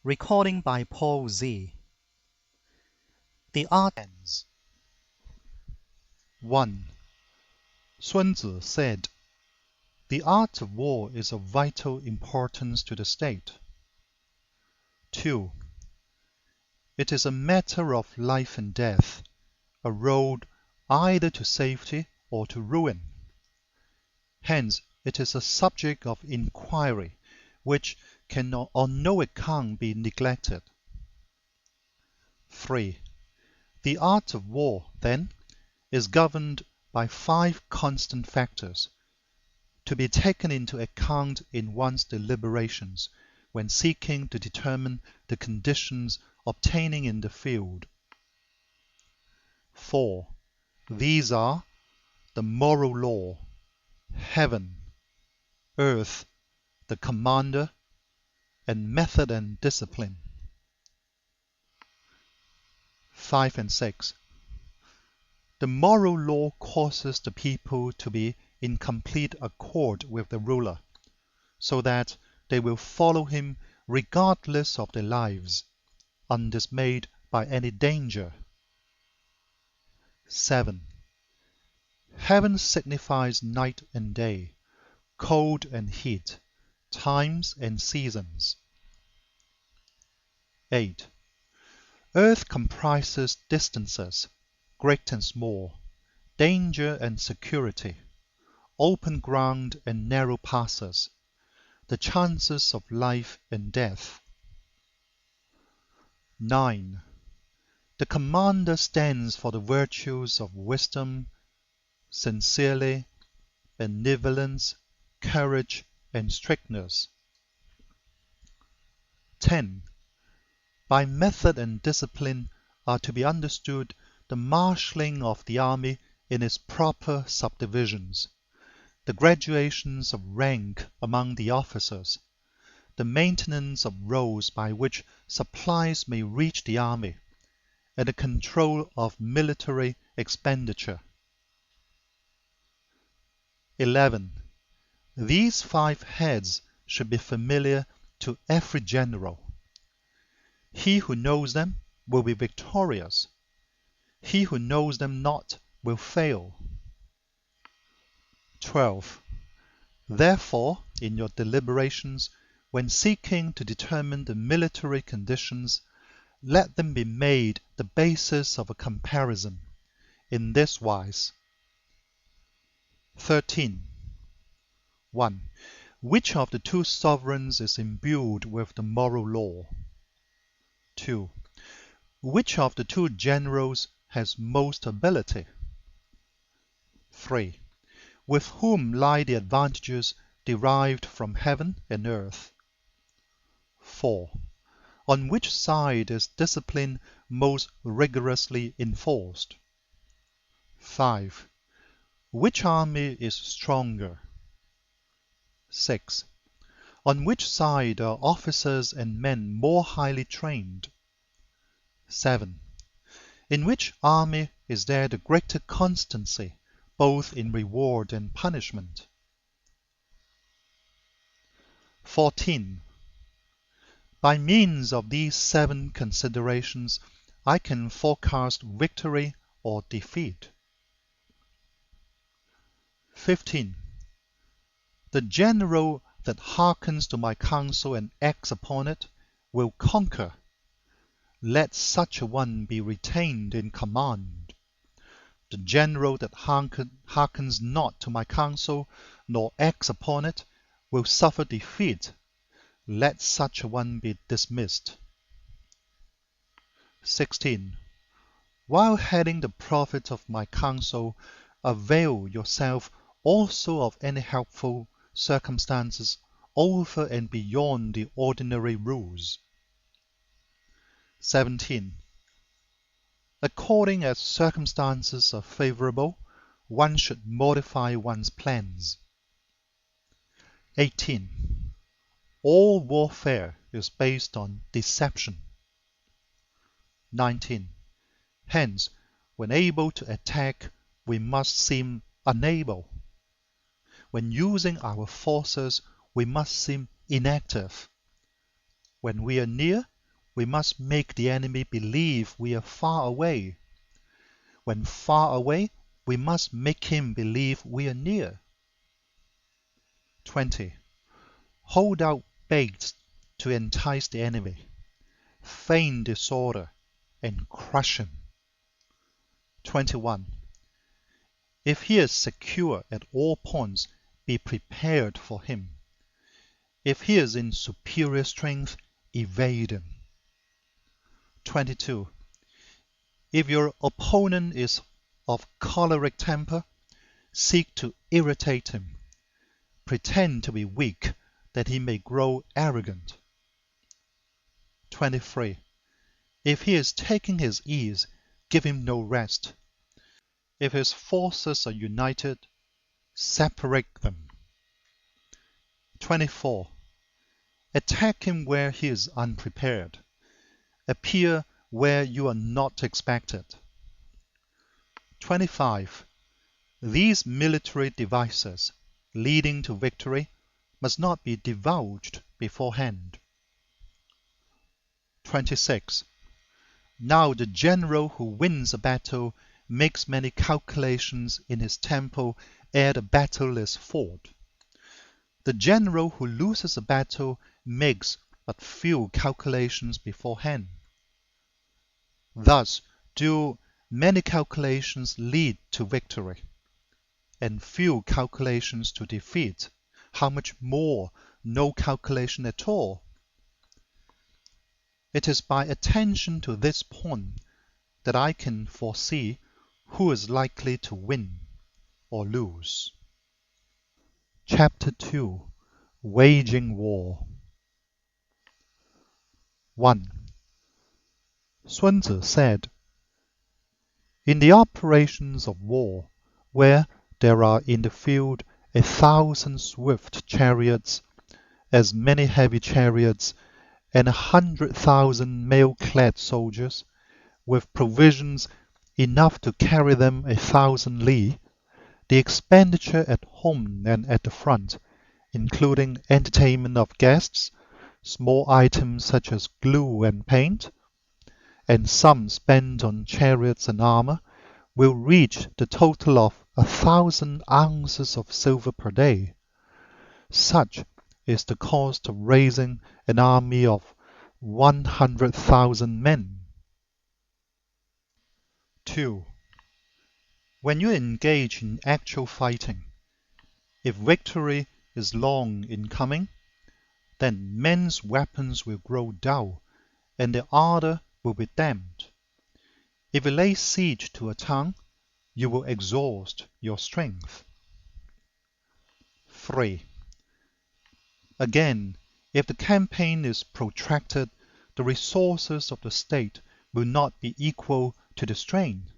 Recording by Paul Z. The Art. 1. Sun Tzu said, "The art of war is of vital importance to the state." 2. It is a matter of life and death, a road either to safety or to ruin. Hence it is a subject of inquiry which can on no account be neglected. 3. The art of war, then, is governed by 5 constant factors, to be taken into account in one's deliberations when seeking to determine the conditions obtaining in the field. 4. These are the moral law, heaven, earth, the commander, and method and discipline. 5 and 6. The moral law causes the people to be in complete accord with the ruler, so that they will follow him regardless of their lives, undismayed by any danger. 7. Heaven signifies night and day, cold and heat, times and seasons. 8. Earth comprises distances, great and small, danger and security, open ground and narrow passes, the chances of life and death. 9. The commander stands for the virtues of wisdom, sincerity, benevolence, courage, and strictness. 10. By method and discipline are to be understood the marshalling of the army in its proper subdivisions, the graduations of rank among the officers, the maintenance of roads by which supplies may reach the army, and the control of military expenditure. 11. These 5 heads should be familiar to every general. He who knows them will be victorious. He who knows them not will fail. 12. Therefore, in your deliberations, when seeking to determine the military conditions, let them be made the basis of a comparison, in this wise. 13. 1. Which of the 2 sovereigns is imbued with the moral law? 2. Which of the 2 generals has most ability? 3. With whom lie the advantages derived from heaven and earth? 4. On which side is discipline most rigorously enforced? 5. Which army is stronger? 6. On which side are officers and men more highly trained? 7. In which army is there the greater constancy, both in reward and punishment? 14. By means of these 7 considerations, I can forecast victory or defeat. 15. The general that hearkens to my counsel and acts upon it will conquer. Let such a one be retained in command. The general that hearkens not to my counsel, nor acts upon it, will suffer defeat. Let such a one be dismissed. 16. While heading the profit of my counsel, avail yourself also of any helpful circumstances over and beyond the ordinary rules. 17. According as circumstances are favorable, one should modify one's plans. 18. All warfare is based on deception. 19. Hence, when able to attack, we must seem unable. When using our forces, we must seem inactive. When we are near, we must make the enemy believe we are far away. When far away, we must make him believe we are near. 20. Hold out baits to entice the enemy. Feign disorder and crush him. 21. If he is secure at all points, be prepared for him. If he is in superior strength, evade him. 22. If your opponent is of choleric temper, seek to irritate him. Pretend to be weak, that he may grow arrogant. 23. If he is taking his ease, give him no rest. If his forces are united, separate them. 24. Attack him where he is unprepared. Appear where you are not expected. 25. These military devices leading to victory must not be divulged beforehand. 26. Now the general who wins a battle makes many calculations in his temple ere the battle is fought. The general who loses a battle makes but few calculations beforehand. Thus do many calculations lead to victory, and few calculations to defeat. How much more no calculation at all? It is by attention to this point that I can foresee who is likely to win or lose. Chapter 2. Waging War. 1. Sun Tzu said, "In the operations of war, where there are in the field 1,000 swift chariots, as many heavy chariots, and 100,000 mail-clad soldiers, with provisions enough to carry them 1,000 li, the expenditure at home and at the front, including entertainment of guests, small items such as glue and paint, and sums spent on chariots and armor, will reach the total of 1,000 ounces of silver per day. Such is the cost of raising an army of 100,000 men." 2. When you engage in actual fighting, if victory is long in coming, then men's weapons will grow dull, and their ardor will be damped. If you lay siege to a town, you will exhaust your strength. 3. Again, if the campaign is protracted, the resources of the state will not be equal to the strain.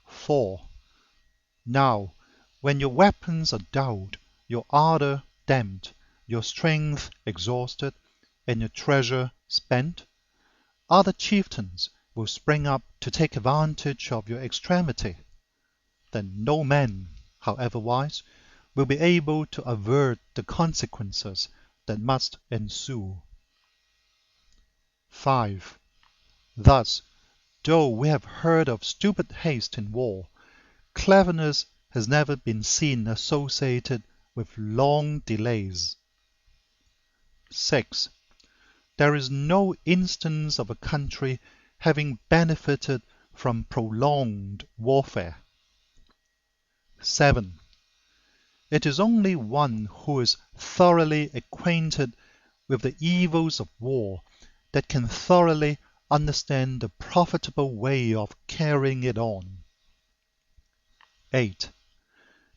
4. Now, when your weapons are dulled, your ardor damped, your strength exhausted, and your treasure spent, other chieftains will spring up to take advantage of your extremity. Then no man, however wise, will be able to avert the consequences that must ensue. 5. Thus, though we have heard of stupid haste in war, cleverness has never been seen associated with long delays. 6. There is no instance of a country having benefited from prolonged warfare. 7. It is only one who is thoroughly acquainted with the evils of war that can thoroughly understand the profitable way of carrying it on. 8.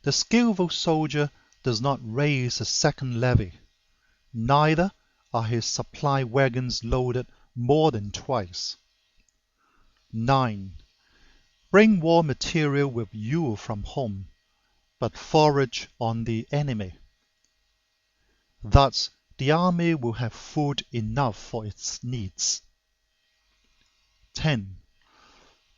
The skillful soldier does not raise a second levy, neither are his supply wagons loaded more than twice. 9. Bring war material with you from home, but forage on the enemy. Thus the army will have food enough for its needs. 10.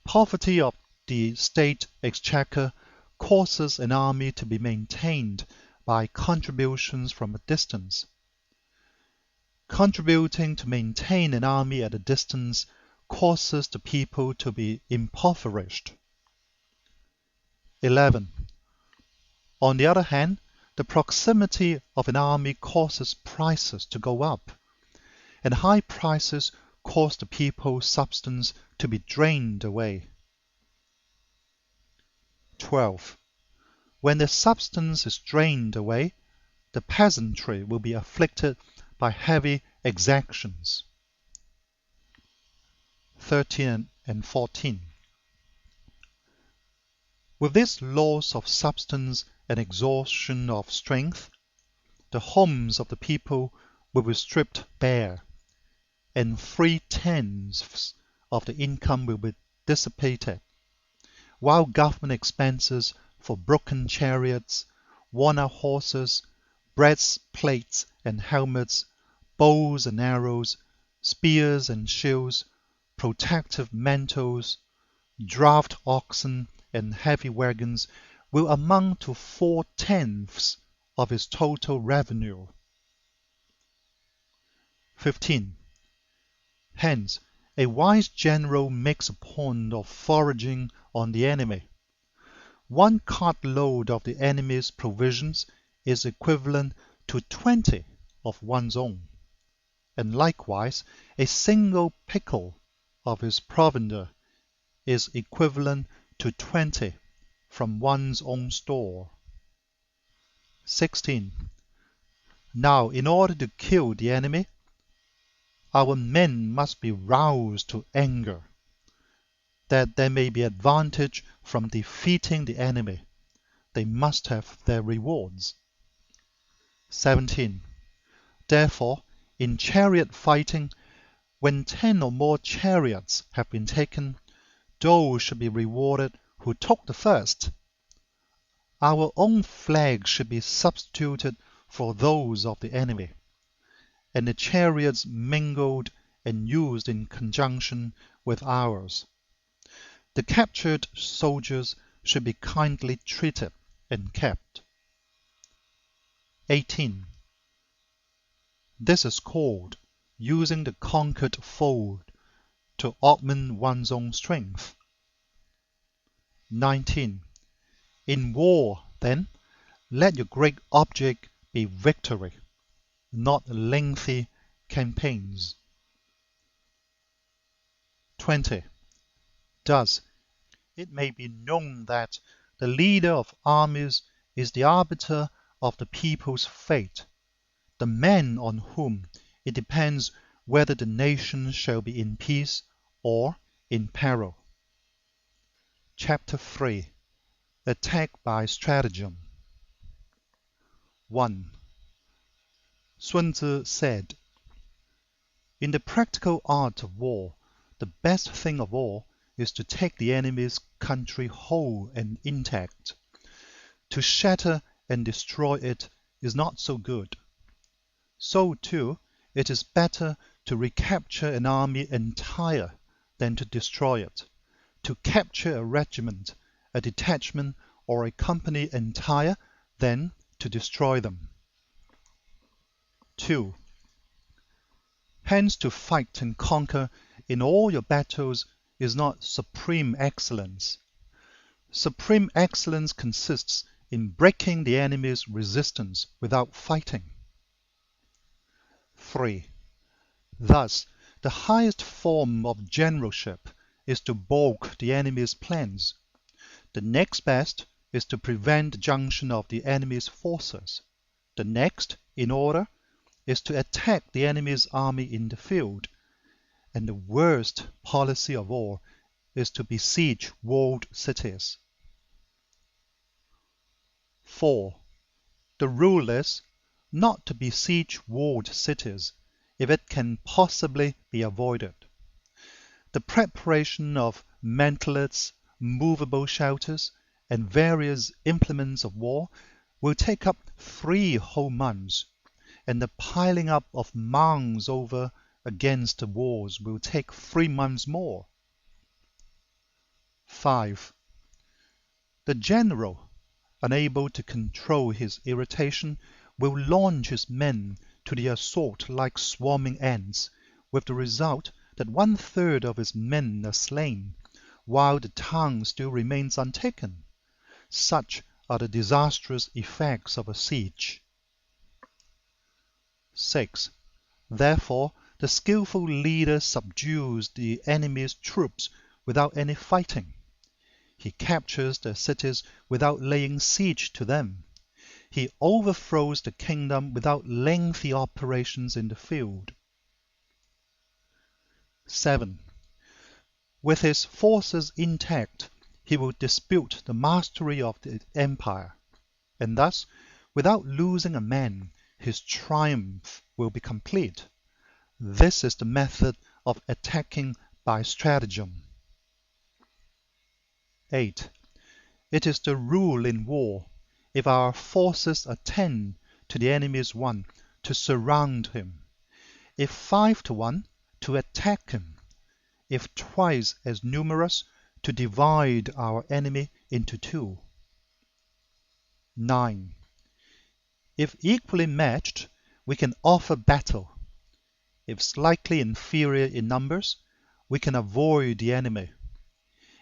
Poverty of the state exchequer causes an army to be maintained by contributions from a distance. Contributing to maintain an army at a distance causes the people to be impoverished. 11. On the other hand, the proximity of an army causes prices to go up, and high prices cause the people's substance to be drained away. 12. When the substance is drained away, the peasantry will be afflicted by heavy exactions. 13 and 14. With this loss of substance and exhaustion of strength, the homes of the people will be stripped bare, and 3/10 of the income will be dissipated, while government expenses for broken chariots, worn-out horses, breastplates and helmets, bows and arrows, spears and shields, protective mantles, draft oxen, and heavy wagons will amount to 4/10 of his total revenue. 15. Hence, a wise general makes a point of foraging on the enemy. 1 cartload of the enemy's provisions is equivalent to 20 of one's own, and likewise a single pickle of his provender is equivalent to 20 from one's own store. 16. Now, in order to kill the enemy, our men must be roused to anger, that there may be advantage from defeating the enemy. They must have their rewards. 17. Therefore, in chariot fighting, when 10 or more chariots have been taken, those should be rewarded who took the first. Our own flags should be substituted for those of the enemy, and the chariots mingled and used in conjunction with ours. The captured soldiers should be kindly treated and kept. 18. This is called using the conquered foe to augment one's own strength. 19. In war, then, let your great object be victory, not lengthy campaigns. 20. Thus, it may be known that the leader of armies is the arbiter of the people's fate, the man on whom it depends whether the nation shall be in peace or in peril. Chapter 3. Attack by Stratagem. 1. Sun Tzu said, "In the practical art of war, the best thing of all is to take the enemy's country whole and intact. To shatter and destroy it is not so good. So, too, it is better to recapture an army entire than to destroy it, to capture a regiment, a detachment, or a company entire than to destroy them." 2. Hence, to fight and conquer in all your battles is not supreme excellence. Supreme excellence consists in breaking the enemy's resistance without fighting. 3. Thus, the highest form of generalship is to balk the enemy's plans. The next best is to prevent the junction of the enemy's forces. The next, in order, is to attack the enemy's army in the field. And the worst policy of all is to besiege walled cities. 4. The rule is not to besiege walled cities if it can possibly be avoided. The preparation of mantlets, movable shelters, and various implements of war will take up 3 whole months, and the piling up of mounds over against the walls will take 3 months more. 5. The general, unable to control his irritation, will launch his men to the assault like swarming ants, with the result that 1/3 of his men are slain, while the town still remains untaken. Such are the disastrous effects of a siege. 6. Therefore, the skillful leader subdues the enemy's troops without any fighting. He captures their cities without laying siege to them. He overthrows the kingdom without lengthy operations in the field. 7. With his forces intact, he will dispute the mastery of the empire, and thus, without losing a man, his triumph will be complete. This is the method of attacking by stratagem. 8. It is the rule in war, if our forces are 10 to the enemy's 1, to surround him; if 5 to 1, to attack him; if twice as numerous, to divide our enemy into 2. 9. If equally matched, we can offer battle; if slightly inferior in numbers, we can avoid the enemy;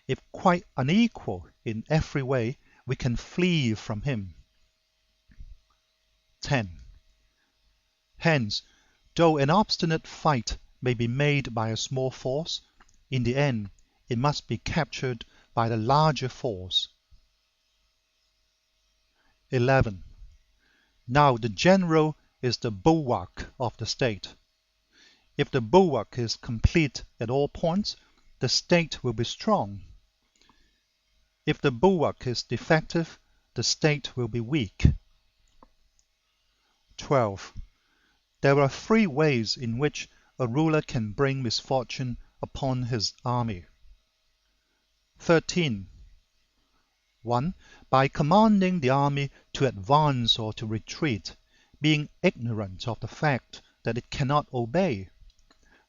if quite unequal in every way, we can flee from him. 10. Hence, though an obstinate fight may be made by a small force, in the end it must be captured by the larger force. 11. Now the general is the bulwark of the state. If the bulwark is complete at all points, the state will be strong. If the bulwark is defective, the state will be weak. 12. There are 3 ways in which a ruler can bring misfortune upon his army. 13. 1. By commanding the army to advance or to retreat, being ignorant of the fact that it cannot obey.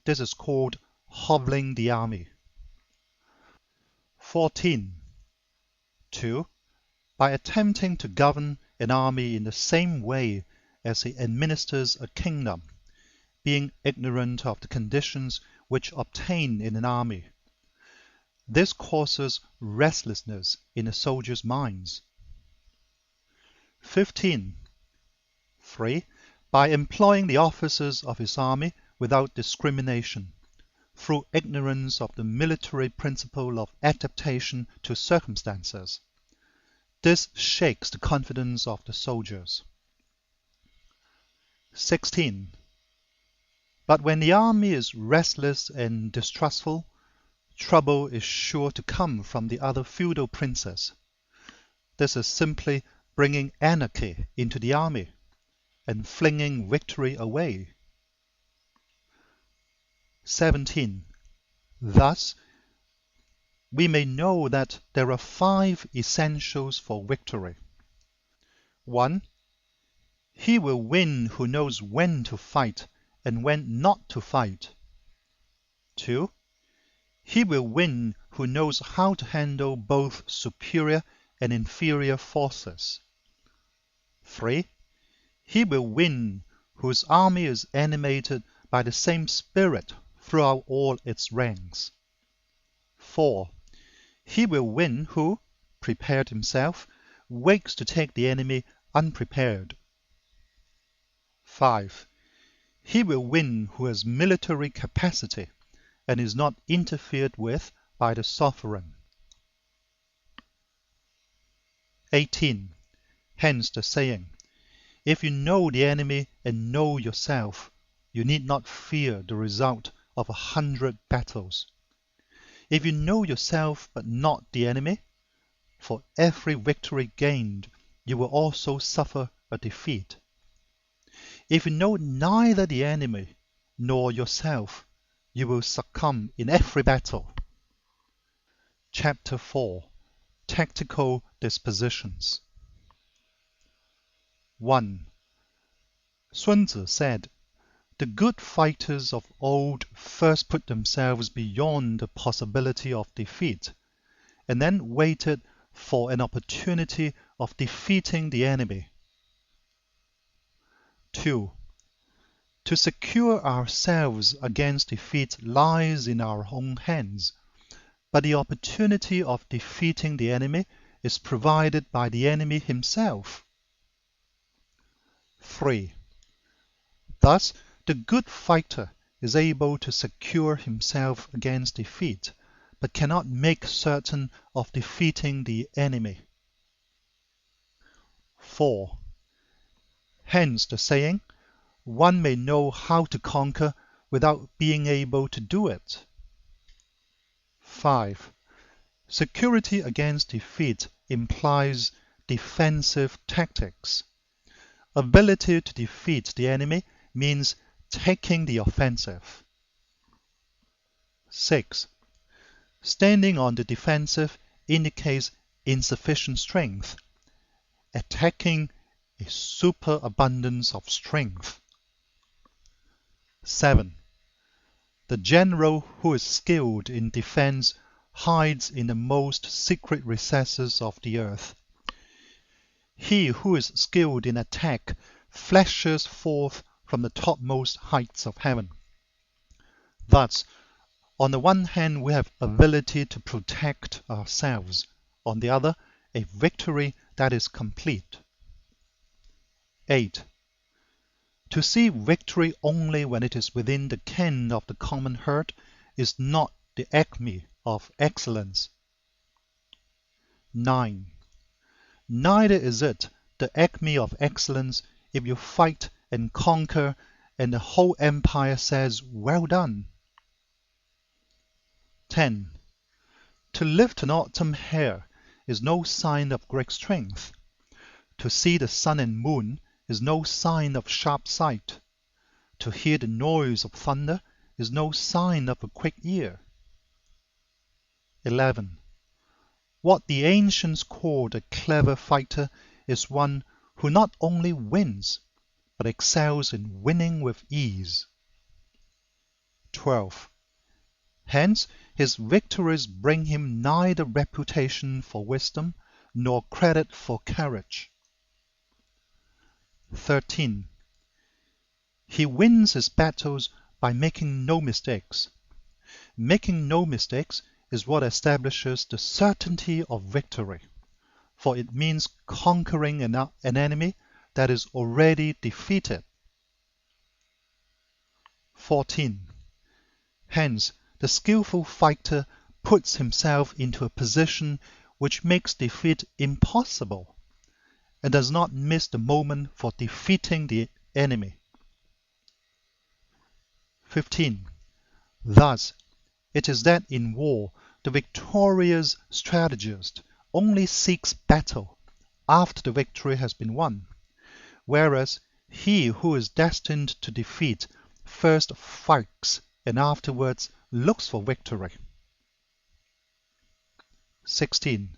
This is called hobbling the army. 14. 2. By attempting to govern an army in the same way as he administers a kingdom, being ignorant of the conditions which obtain in an army. This causes restlessness in the soldiers' minds. 15. 3. By employing the officers of his army without discrimination, through ignorance of the military principle of adaptation to circumstances. This shakes the confidence of the soldiers. 16. But when the army is restless and distrustful, trouble is sure to come from the other feudal princes. This is simply bringing anarchy into the army and flinging victory away. 17. Thus, we may know that there are 5 essentials for victory. 1. He will win who knows when to fight and when not to fight. 2. He will win who knows how to handle both superior and inferior forces. 3. He will win whose army is animated by the same spirit throughout all its ranks. 4. He will win who, prepared himself, waits to take the enemy unprepared. 5. He will win who has military capacity and is not interfered with by the sovereign. 18. Hence the saying, if you know the enemy and know yourself, you need not fear the result of 100 battles. If you know yourself but not the enemy, for every victory gained you will also suffer a defeat. If you know neither the enemy nor yourself, you will succumb in every battle. Chapter 4. Tactical Dispositions. 1. Sun Tzu said, the good fighters of old first put themselves beyond the possibility of defeat, and then waited for an opportunity of defeating the enemy. 2. To secure ourselves against defeat lies in our own hands, but the opportunity of defeating the enemy is provided by the enemy himself. 3. Thus, the good fighter is able to secure himself against defeat, but cannot make certain of defeating the enemy. 4. Hence the saying, one may know how to conquer without being able to do it. 5. Security against defeat implies defensive tactics. Ability to defeat the enemy means taking the offensive. 6. Standing on the defensive indicates insufficient strength. Attacking a superabundance of strength. 7. The general who is skilled in defense hides in the most secret recesses of the earth. He who is skilled in attack flashes forth from the topmost heights of heaven. Thus, on the one hand we have ability to protect ourselves, on the other, a victory that is complete. 8. To see victory only when it is within the ken of the common herd is not the acme of excellence. 9. Neither is it the acme of excellence if you fight and conquer and the whole empire says, "Well done." 10. To lift an autumn hair is no sign of great strength. To see the sun and moon is no sign of sharp sight. To hear the noise of thunder is no sign of a quick ear. 11. What the ancients called a clever fighter is one who not only wins, but excels in winning with ease. 12. Hence, his victories bring him neither reputation for wisdom nor credit for courage. 13. He wins his battles by making no mistakes. Making no mistakes is what establishes the certainty of victory, for it means conquering an enemy that is already defeated. 14. Hence, the skillful fighter puts himself into a position which makes defeat impossible, and does not miss the moment for defeating the enemy. 15. Thus, it is that in war the victorious strategist only seeks battle after the victory has been won, whereas he who is destined to defeat first fights and afterwards looks for victory. 16.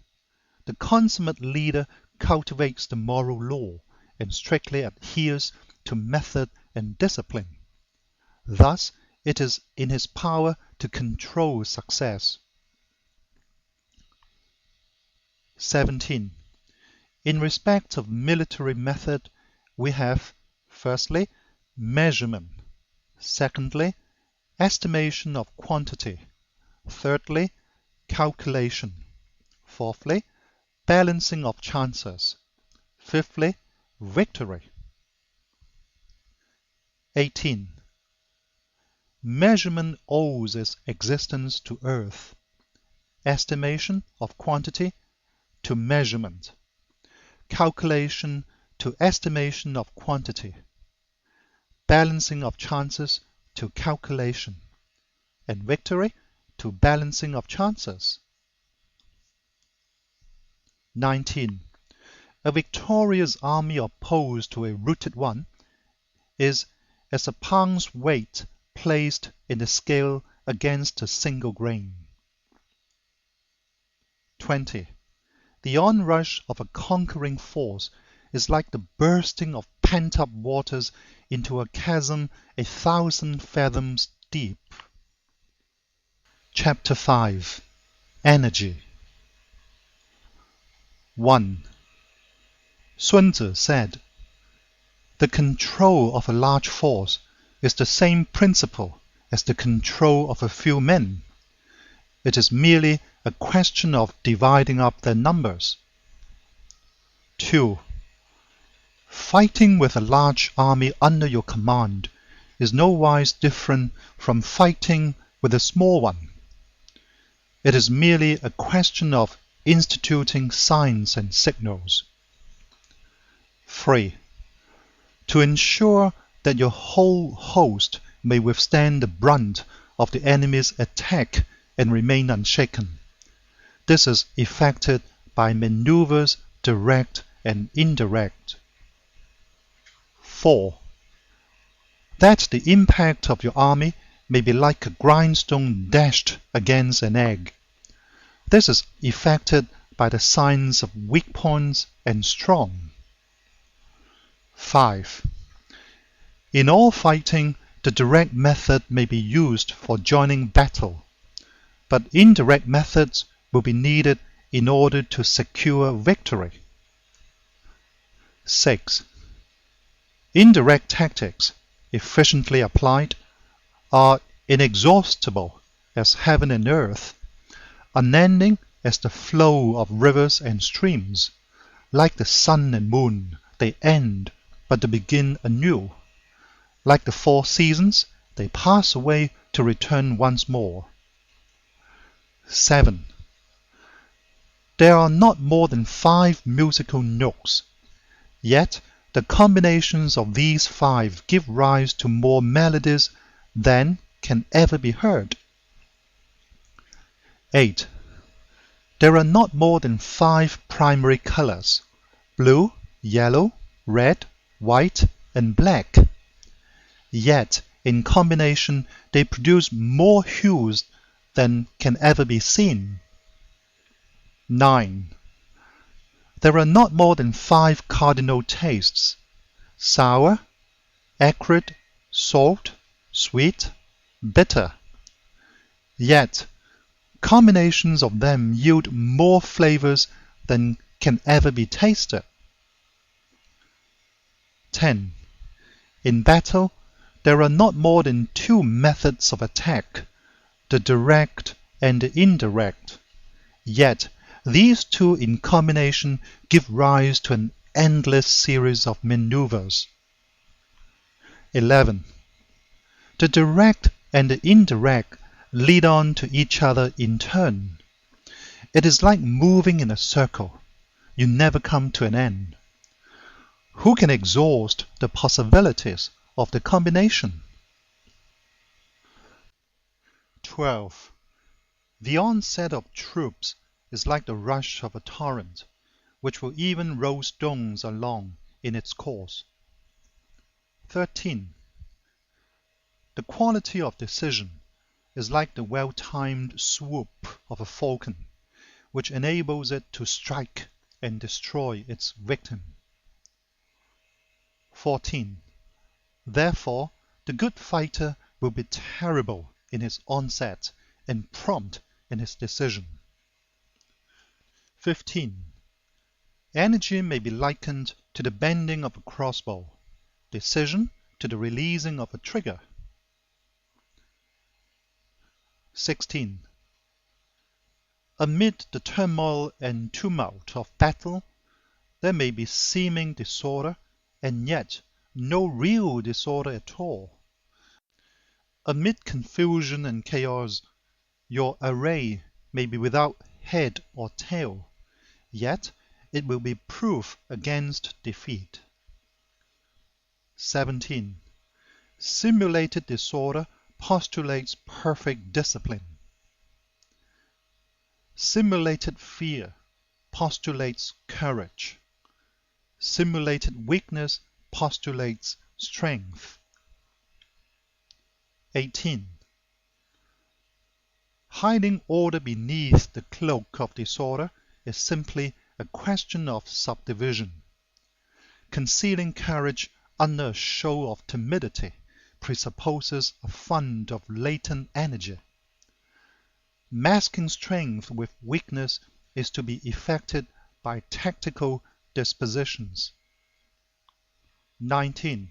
The consummate leader cultivates the moral law and strictly adheres to method and discipline. Thus, it is in his power to control success. 17. In respect of military method, we have, firstly, measurement, secondly, estimation of quantity, thirdly, calculation, fourthly, balancing of chances, fifthly, victory. 18. Measurement owes its existence to earth, estimation of quantity to measurement, calculation to estimation of quantity, balancing of chances to calculation, and victory to balancing of chances. 19. A victorious army opposed to a routed one is as a pound's weight placed in the scale against a single grain. 20. The onrush of a conquering force is like the bursting of pent-up waters into a chasm 1,000 fathoms deep. Chapter 5. Energy. 1. Sun Tzu said, "The control of a large force is the same principle as the control of a few men. It is merely a question of dividing up their numbers. 2. Fighting with a large army under your command is no wise different from fighting with a small one. It is merely a question of instituting signs and signals. 3. To ensure that your whole host may withstand the brunt of the enemy's attack and remain unshaken. This is effected by maneuvers direct and indirect. 4. That the impact of your army may be like a grindstone dashed against an egg. This is effected by the signs of weak points and strong. 5. In all fighting, the direct method may be used for joining battle, but indirect methods will be needed in order to secure victory. 6. Indirect tactics, efficiently applied, are inexhaustible as heaven and earth, unending as the flow of rivers and streams. Like the sun and moon, they end, but they begin anew. Like the 4 seasons, they pass away to return once more. 7. There are not more than 5 musical notes, yet the combinations of these 5 give rise to more melodies than can ever be heard. 8. There are not more than 5 primary colors: blue, yellow, red, white, and black. Yet, in combination, they produce more hues than can ever be seen. 9. There are not more than 5 cardinal tastes: sour, acrid, salt, sweet, bitter. Yet, combinations of them yield more flavors than can ever be tasted. 10. In battle, there are not more than 2 methods of attack, the direct and the indirect. Yet, these 2 in combination give rise to an endless series of maneuvers. 11. The direct and the indirect lead on to each other in turn. It is like moving in a circle. You never come to an end. Who can exhaust the possibilities of the combination? 12. The onset of troops is like the rush of a torrent, which will even roll stones along in its course. 13. The quality of decision is like the well-timed swoop of a falcon, which enables it to strike and destroy its victim. 14. Therefore, the good fighter will be terrible in his onset and prompt in his decision. 15. Energy may be likened to the bending of a crossbow, decision to the releasing of a trigger. 16. Amid the turmoil and tumult of battle, there may be seeming disorder and yet no real disorder at all. Amid confusion and chaos, your array may be without head or tail, yet it will be proof against defeat. 17. Simulated disorder postulates perfect discipline. Simulated fear postulates courage. Simulated weakness postulates strength. 18. Hiding order beneath the cloak of disorder is simply a question of subdivision. Concealing courage under a show of timidity presupposes a fund of latent energy. Masking strength with weakness is to be effected by tactical dispositions. 19.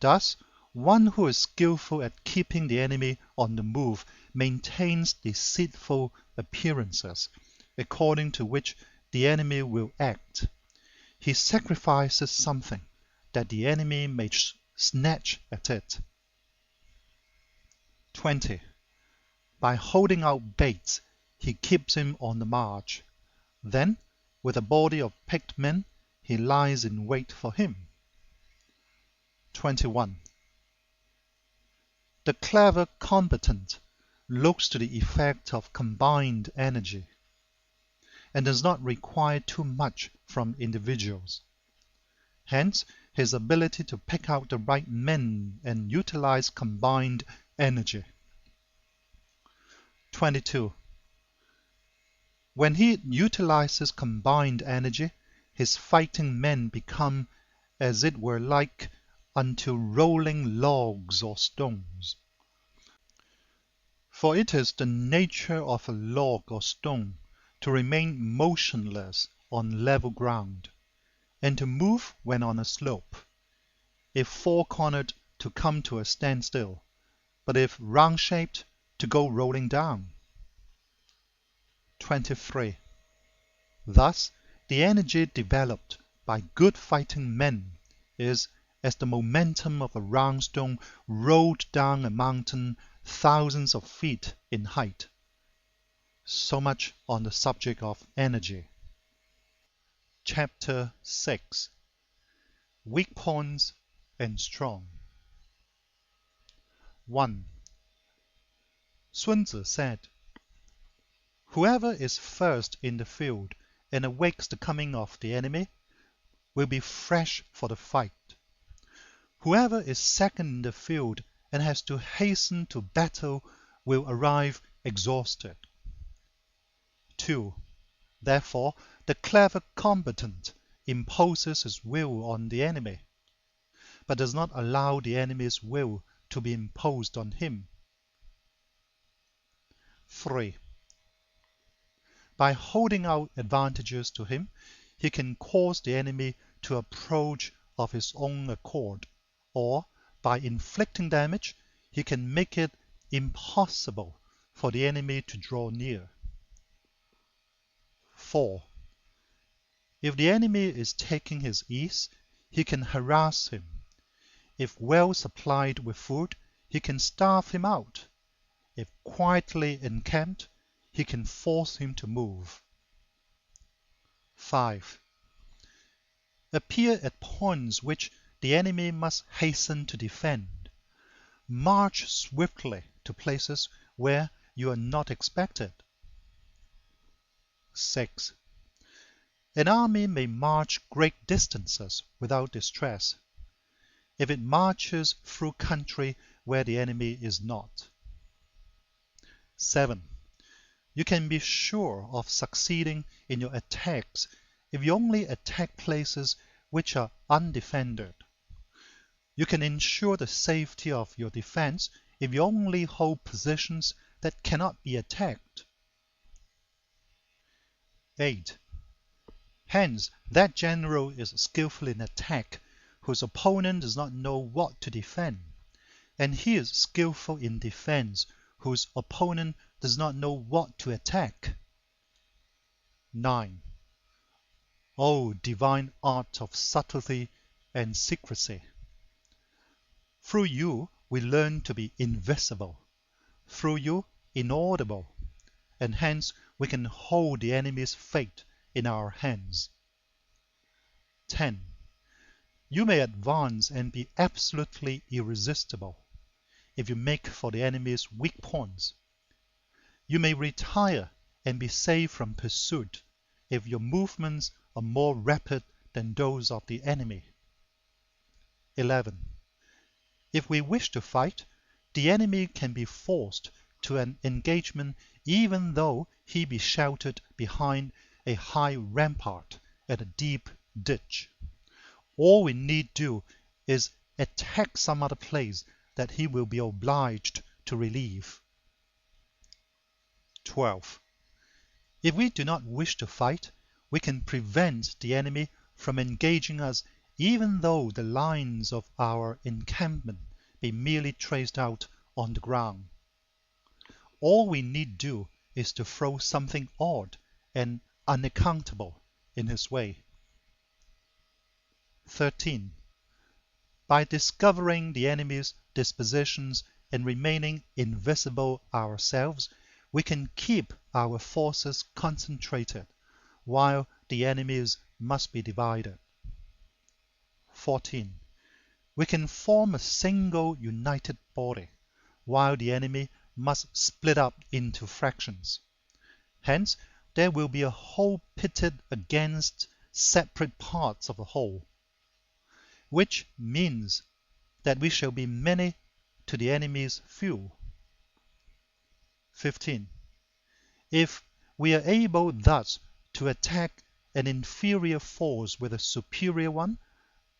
Thus, One who is skillful at keeping the enemy on the move maintains deceitful appearances, according to which the enemy will act. He sacrifices something, that the enemy may snatch at it. 20. By holding out baits, he keeps him on the march. Then, with a body of picked men, he lies in wait for him. 21. The clever combatant looks to the effect of combined energy, and does not require too much from individuals. Hence, his ability to pick out the right men and utilize combined energy. 22. When he utilizes combined energy, his fighting men become, as it were, like unto rolling logs or stones. For it is the nature of a log or stone to remain motionless on level ground, and to move when on a slope, if four-cornered to come to a standstill, but if round-shaped to go rolling down. 23. Thus, the energy developed by good fighting men is as the momentum of a round stone rolled down a mountain thousands of feet in height. So much on the subject of energy. Chapter 6. Weak points and strong. 1. Sun Tzu said, "Whoever is first in the field and awakes the coming of the enemy will be fresh for the fight. Whoever is second in the field and has to hasten to battle will arrive exhausted." 2. Therefore, the clever combatant imposes his will on the enemy, but does not allow the enemy's will to be imposed on him. 3. By holding out advantages to him, he can cause the enemy to approach of his own accord, or by inflicting damage, he can make it impossible for the enemy to draw near. 4. If the enemy is taking his ease, he can harass him. If well supplied with food, he can starve him out. If quietly encamped, he can force him to move. 5. Appear at points which the enemy must hasten to defend. March swiftly to places where you are not expected. 6. An army may march great distances without distress, if it marches through country where the enemy is not. 7. You can be sure of succeeding in your attacks if you only attack places which are undefended. You can ensure the safety of your defense if you only hold positions that cannot be attacked. 8. Hence, that general is skillful in attack whose opponent does not know what to defend, and he is skillful in defense whose opponent does not know what to attack. 9. O divine art of subtlety and secrecy! Through you we learn to be invisible, through you inaudible, and hence we can hold the enemy's fate in our hands. 10. You may advance and be absolutely irresistible if you make for the enemy's weak points. You may retire and be safe from pursuit if your movements are more rapid than those of the enemy. 11. If we wish to fight, the enemy can be forced to an engagement even though he be sheltered behind a high rampart and a deep ditch. All we need do is attack some other place that he will be obliged to relieve. 12. If we do not wish to fight, we can prevent the enemy from engaging us even though the lines of our encampment be merely traced out on the ground. All we need do is to throw something odd and unaccountable in his way. 13. By discovering the enemy's dispositions and remaining invisible ourselves, we can keep our forces concentrated, while the enemy's must be divided. 14. We can form a single united body, while the enemy must split up into fractions. Hence, there will be a whole pitted against separate parts of a whole, which means that we shall be many to the enemy's few. 15. If we are able thus to attack an inferior force with a superior one,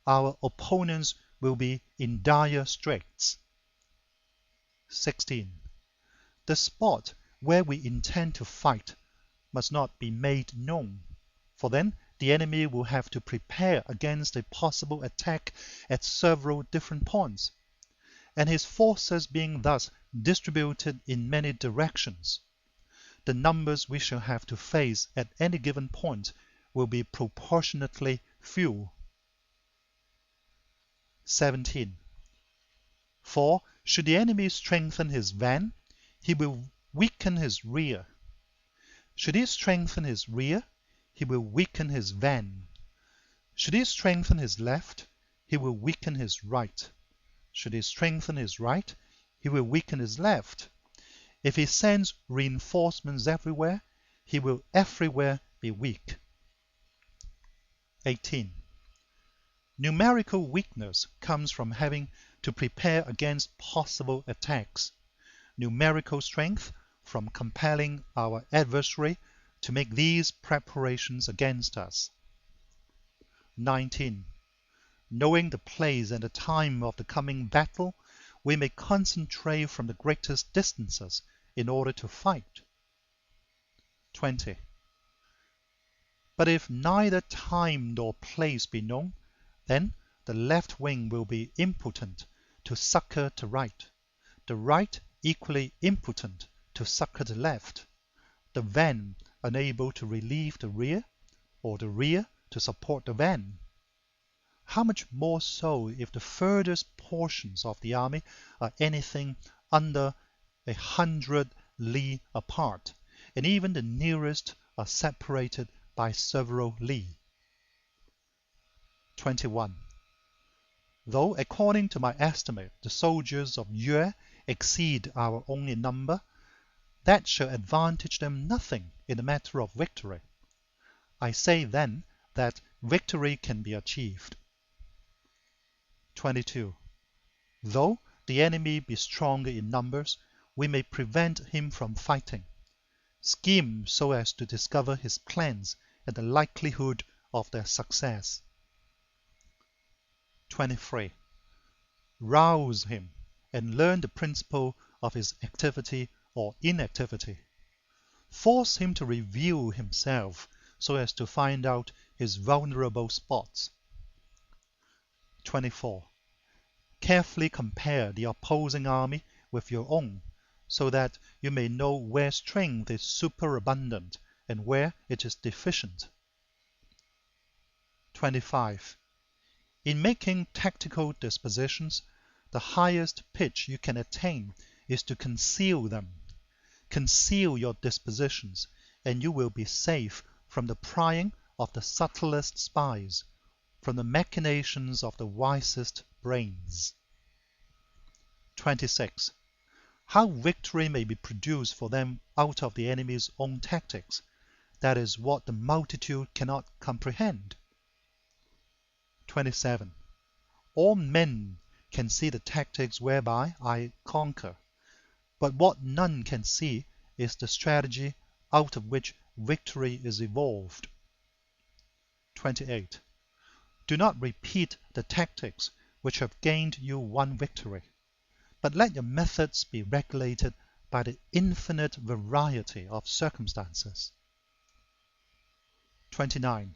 our opponents will be in dire straits. 16. The spot where we intend to fight must not be made known, for then the enemy will have to prepare against a possible attack at several different points, and his forces being thus distributed in many directions, the numbers we shall have to face at any given point will be proportionately few. 17. For should the enemy strengthen his van, he will weaken his rear. Should he strengthen his rear, he will weaken his van. Should he strengthen his left, he will weaken his right. Should he strengthen his right, he will weaken his left. If he sends reinforcements everywhere, he will everywhere be weak. 18. Numerical weakness comes from having to prepare against possible attacks. Numerical strength from compelling our adversary to make these preparations against us. 19. Knowing the place and the time of the coming battle, we may concentrate from the greatest distances in order to fight. 20. But if neither time nor place be known, then the left wing will be impotent to succor the right, the right equally impotent to succor the left, the van unable to relieve the rear, or the rear to support the van. How much more so if the furthest portions of the army are anything under 100 li apart, and even the nearest are separated by several li. 21. Though according to my estimate the soldiers of Yue exceed our own in number, that shall advantage them nothing in the matter of victory. I say then that victory can be achieved. 22. Though the enemy be stronger in numbers, we may prevent him from fighting. Scheme so as to discover his plans and the likelihood of their success. 23. Rouse him and learn the principle of his activity or inactivity. Force him to reveal himself so as to find out his vulnerable spots. 24. Carefully compare the opposing army with your own, so that you may know where strength is superabundant and where it is deficient. 25. In making tactical dispositions, the highest pitch you can attain is to conceal them. Conceal your dispositions, and you will be safe from the prying of the subtlest spies, from the machinations of the wisest brains. 26. How victory may be produced for them out of the enemy's own tactics, that is what the multitude cannot comprehend. 27. All men can see the tactics whereby I conquer, but what none can see is the strategy out of which victory is evolved. 28. Do not repeat the tactics which have gained you one victory, but let your methods be regulated by the infinite variety of circumstances. 29.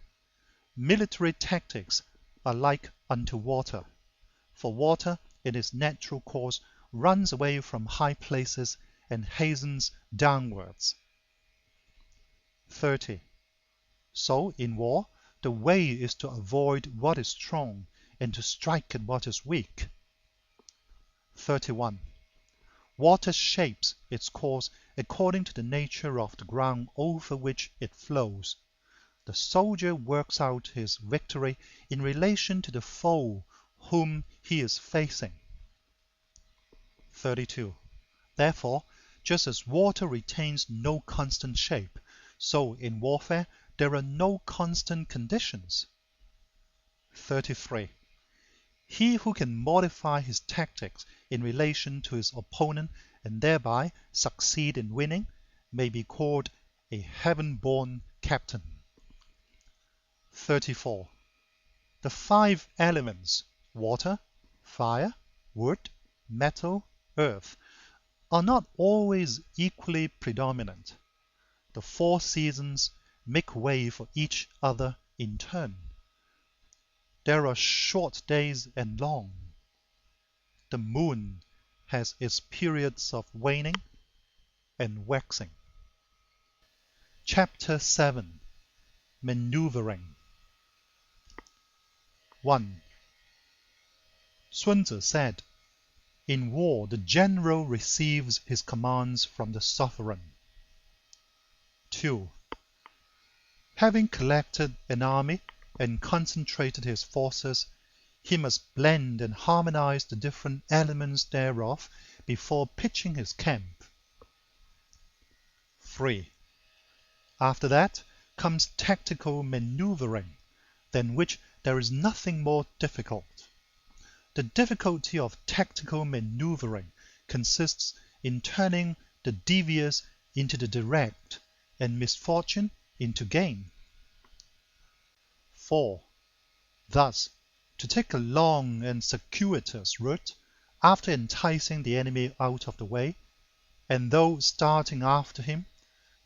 Military tactics are like unto water, for water in its natural course runs away from high places and hastens downwards. 30. So, in war, the way is to avoid what is strong and to strike at what is weak. 31. Water shapes its course according to the nature of the ground over which it flows. The soldier works out his victory in relation to the foe whom he is facing. 32. Therefore, just as water retains no constant shape, so in warfare there are no constant conditions. 33. He who can modify his tactics in relation to his opponent and thereby succeed in winning may be called a heaven-born captain. 34. The 5 elements, water, fire, wood, metal, earth, are not always equally predominant. The 4 seasons make way for each other in turn. There are short days and long. The moon has its periods of waning and waxing. Chapter 7. Maneuvering. 1. Sun Tzu said, "In war the general receives his commands from the sovereign." 2. Having collected an army and concentrated his forces, he must blend and harmonize the different elements thereof before pitching his camp. 3. After that comes tactical maneuvering, than which there is nothing more difficult. The difficulty of tactical maneuvering consists in turning the devious into the direct and misfortune into gain. 4. Thus, to take a long and circuitous route, after enticing the enemy out of the way, and though starting after him,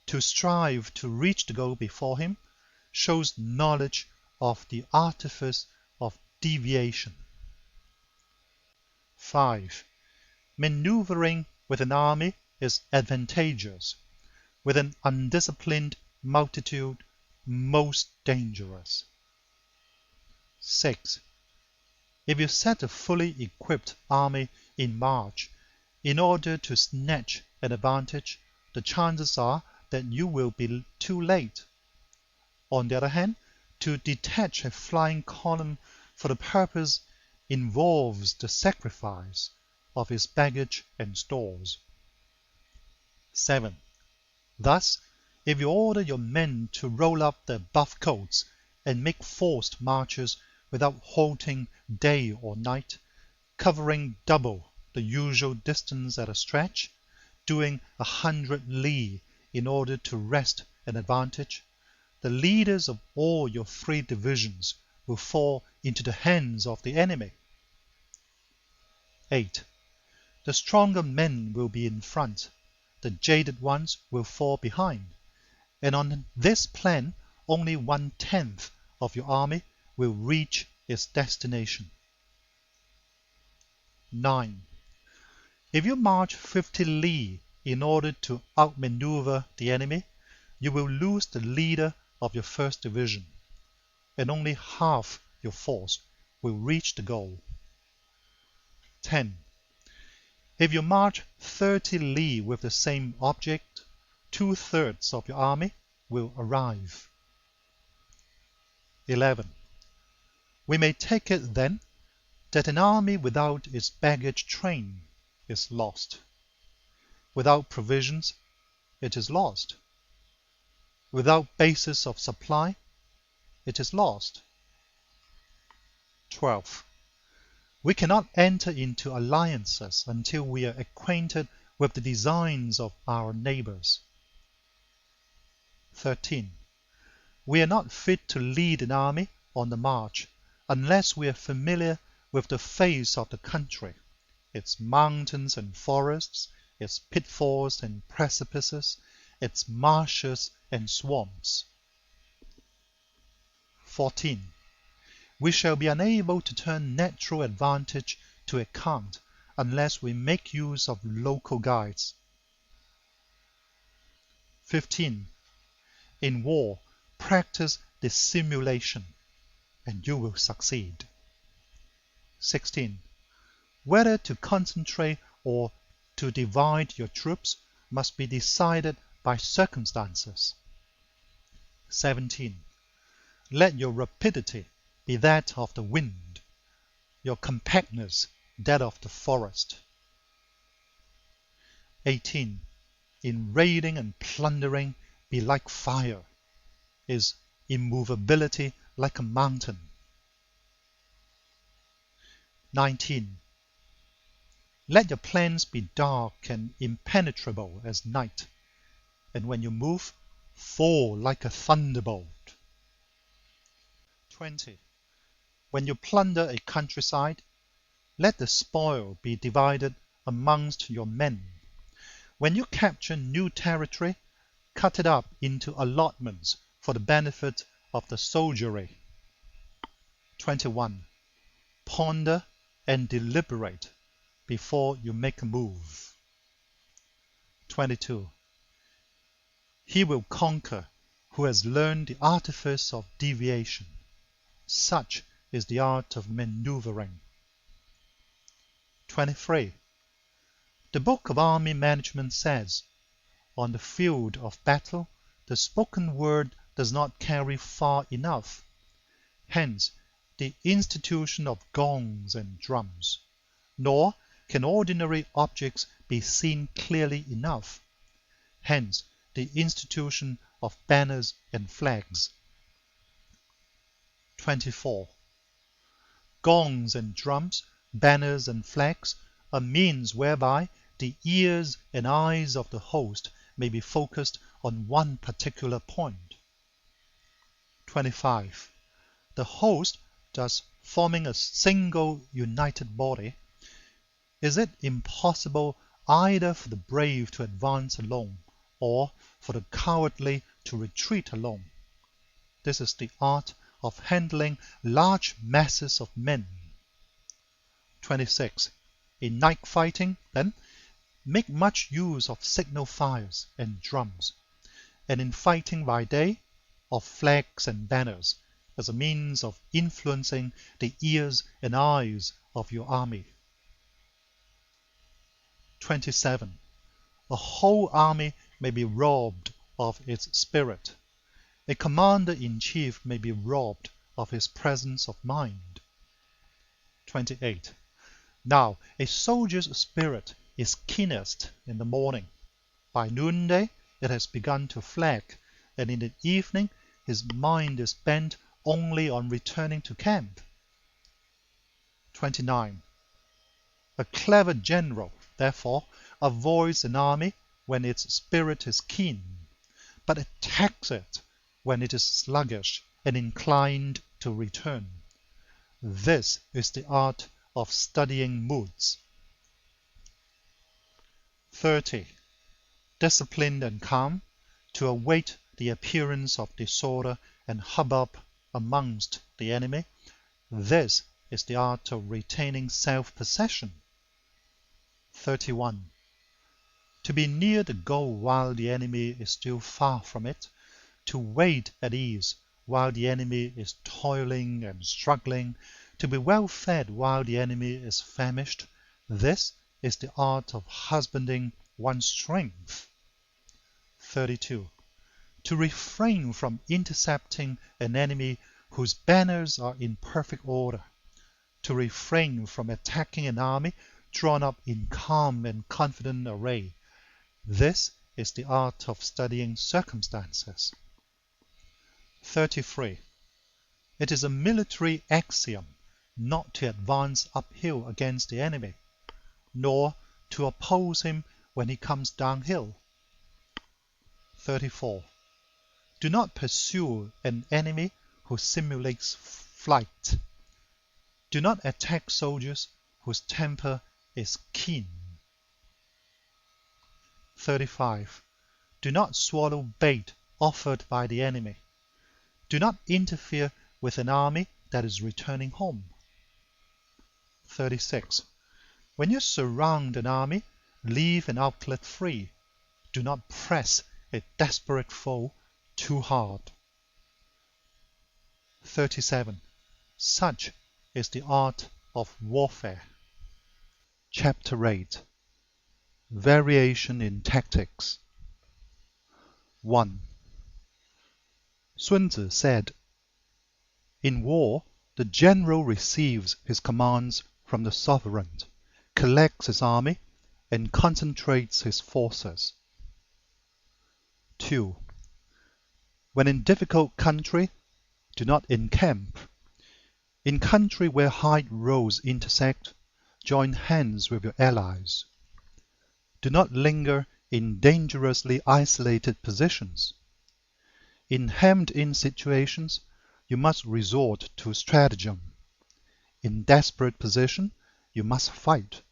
to strive to reach the goal before him, shows knowledge of the artifice of deviation. 5. Maneuvering with an army is advantageous, with an undisciplined multitude most dangerous. 6. If you set a fully equipped army in march in order to snatch an advantage, the chances are that you will be too late. On the other hand, to detach a flying column for the purpose involves the sacrifice of its baggage and stores. 7. Thus, if you order your men to roll up their buff coats and make forced marches without halting day or night, covering double the usual distance at a stretch, doing 100 li in order to wrest an advantage, the leaders of all your 3 divisions will fall into the hands of the enemy. 8. The stronger men will be in front, the jaded ones will fall behind, and on this plan only 1/10 of your army will reach its destination. 9. If you march 50 li in order to outmaneuver the enemy, you will lose the leader of your first division, and only half your force will reach the goal. 10. If you march 30 li with the same object, 2/3 of your army will arrive. 11. We may take it, then, that an army without its baggage train is lost. Without provisions, it is lost. Without basis of supply, it is lost. 12. We cannot enter into alliances until we are acquainted with the designs of our neighbors. 13. We are not fit to lead an army on the march unless we are familiar with the face of the country, its mountains and forests, its pitfalls and precipices, its marshes and swamps. 14. We shall be unable to turn natural advantage to account unless we make use of local guides. 15. In war, practice dissimulation, and you will succeed. 16. Whether to concentrate or to divide your troops must be decided by circumstances. 17. Let your rapidity be that of the wind, your compactness that of the forest. 18. In raiding and plundering, be like fire, is immovability like a mountain. 19. Let your plans be dark and impenetrable as night, and when you move, fall like a thunderbolt. 20. When you plunder a countryside, let the spoil be divided amongst your men. When you capture new territory, cut it up into allotments for the benefit of the soldiery. 21. Ponder and deliberate before you make a move. 22. He will conquer who has learned the artifice of deviation. Such is the art of maneuvering. 23. The Book of Army Management says, on the field of battle, the spoken word does not carry far enough. Hence, the institution of gongs and drums. Nor can ordinary objects be seen clearly enough. Hence, the institution of banners and flags. 24. Gongs and drums, banners and flags are means whereby the ears and eyes of the host may be focused on one particular point. 25. The host, thus forming a single united body, is it impossible either for the brave to advance alone, or for the cowardly to retreat alone? This is the art of handling large masses of men. 26. In night fighting, then, make much use of signal fires and drums, and in fighting by day, of flags and banners, as a means of influencing the ears and eyes of your army. 27. A whole army may be robbed of its spirit. A commander-in-chief may be robbed of his presence of mind. 28. Now, a soldier's spirit is keenest in the morning. By noonday it has begun to flag, and in the evening his mind is bent only on returning to camp. 29. A clever general, therefore, avoids an army when its spirit is keen, but attacks it when it is sluggish and inclined to return. This is the art of studying moods. 30. Disciplined and calm, to await the appearance of disorder and hubbub amongst the enemy. This is the art of retaining self-possession. 31. To be near the goal while the enemy is still far from it, to wait at ease while the enemy is toiling and struggling, to be well fed while the enemy is famished, this is the art of husbanding one's strength. 32. To refrain from intercepting an enemy whose banners are in perfect order, to refrain from attacking an army drawn up in calm and confident array, this is the art of studying circumstances. 33. It is a military axiom not to advance uphill against the enemy, nor to oppose him when he comes downhill. 34. Do not pursue an enemy who simulates flight. Do not attack soldiers whose temper is keen. 35. Do not swallow bait offered by the enemy. Do not interfere with an army that is returning home. 36. When you surround an army, leave an outlet free. Do not press a desperate foe too hard. 37. Such is the art of warfare. Chapter 8. Variation in Tactics. 1. Sun Tzu said, "In war, the general receives his commands from the sovereign, collects his army, and concentrates his forces." 2. When in difficult country, do not encamp. In country where high roads intersect, join hands with your allies. Do not linger in dangerously isolated positions. In hemmed-in situations, you must resort to stratagem. In desperate position, you must fight.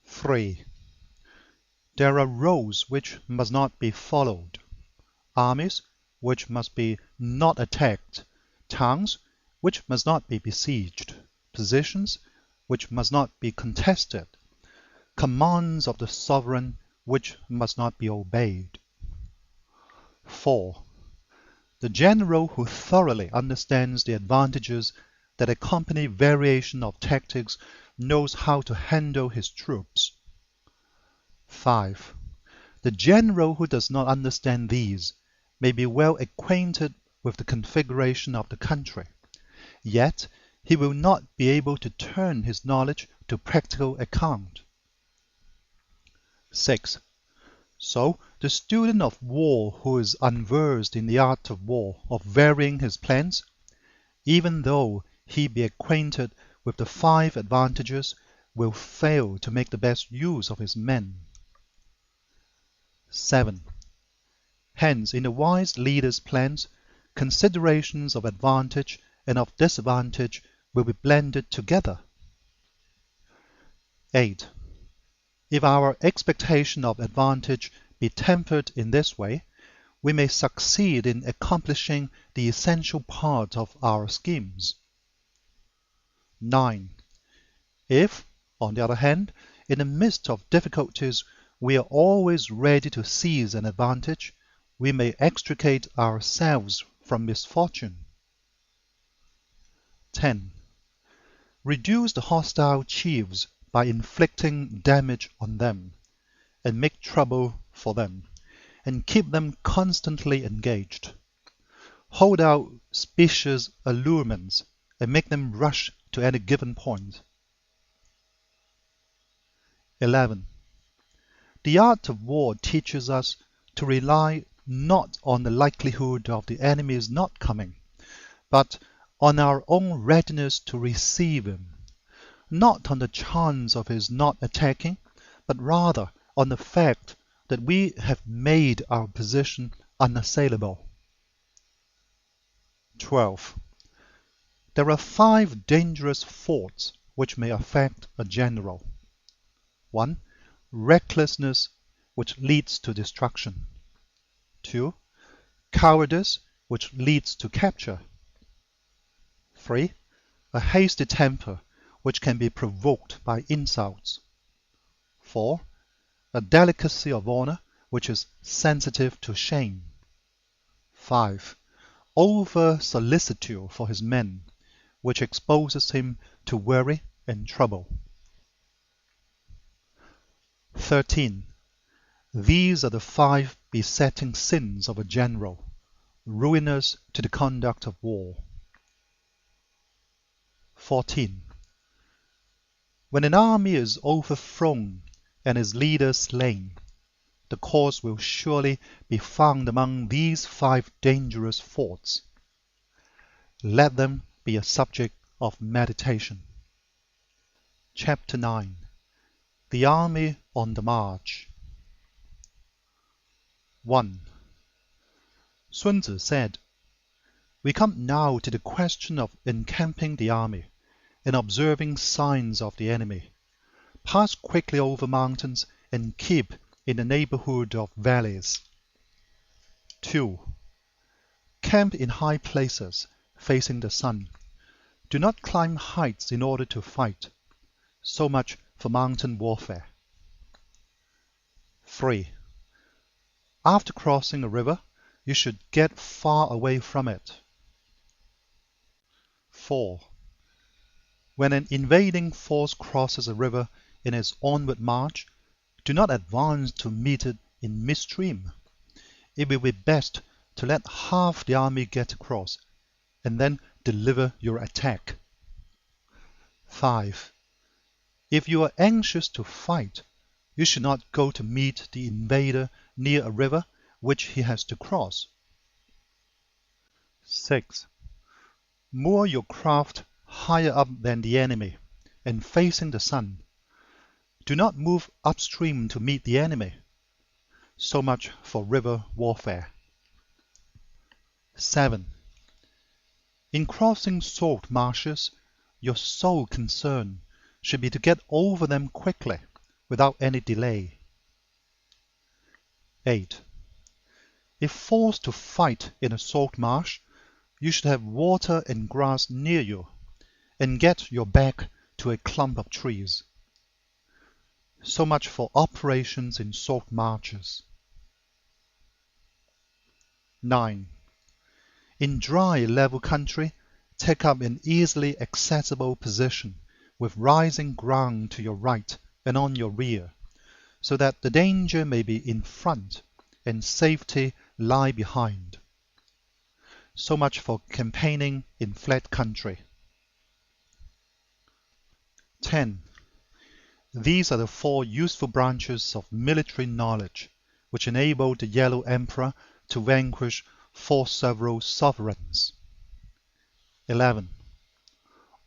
3. There are roads which must not be followed, armies which must be not attacked, towns which must not be besieged, positions which must not be contested, commands of the sovereign which must not be obeyed. 4. The general who thoroughly understands the advantages that accompany variation of tactics knows how to handle his troops. 5. The general who does not understand these may be well acquainted with the configuration of the country, yet he will not be able to turn his knowledge to practical account. 6. So the student of war who is unversed in the art of war, of varying his plans, even though he be acquainted with the 5 advantages, will fail to make the best use of his men. 7. Hence, in a wise leader's plans, considerations of advantage and of disadvantage will be blended together. 8. If our expectation of advantage be tempered in this way, we may succeed in accomplishing the essential part of our schemes. 9. If, on the other hand, in the midst of difficulties we are always ready to seize an advantage, we may extricate ourselves from misfortune. 10. Reduce the hostile chiefs by inflicting damage on them, and make trouble for them, and keep them constantly engaged. Hold out specious allurements, and make them rush to any given point. 11. The art of war teaches us to rely not on the likelihood of the enemy's not coming, but on our own readiness to receive him, not on the chance of his not attacking, but rather on the fact that we have made our position unassailable. 12. There are 5 dangerous faults which may affect a general. 1. Recklessness, which leads to destruction. 2. Cowardice, which leads to capture. 3. A hasty temper, which can be provoked by insults. 4. A delicacy of honor, which is sensitive to shame. 5. Over-solicitude for his men, which exposes him to worry and trouble. 13. These are the 5 besetting sins of a general, ruinous to the conduct of war. 14. When an army is overthrown and its leader slain, the cause will surely be found among these 5 dangerous faults. Let them be a subject of meditation. Chapter 9. The Army on the March. 1. Sun Tzu said, "We come now to the question of encamping the army, and observing signs of the enemy. Pass quickly over mountains, and keep in the neighborhood of valleys. 2. Camp in high places, facing the sun. Do not climb heights in order to fight. So much for mountain warfare. 3. After crossing a river, you should get far away from it. 4. When an invading force crosses a river in its onward march, do not advance to meet it in midstream. It will be best to let half the army get across, and then deliver your attack. 5. If you are anxious to fight, you should not go to meet the invader near a river which he has to cross. 6. Moor your craft higher up than the enemy, and facing the sun. Do not move upstream to meet the enemy. So much for river warfare. 7. In crossing salt marshes, your sole concern should be to get over them quickly, without any delay. 8. If forced to fight in a salt marsh, you should have water and grass near you, and get your back to a clump of trees. So much for operations in salt marshes. 9. In dry, level country, take up an easily accessible position with rising ground to your right and on your rear, so that the danger may be in front and safety lie behind. So much for campaigning in flat country. 10. These are the 4 useful branches of military knowledge which enabled the Yellow Emperor to vanquish 4 several sovereigns. 11.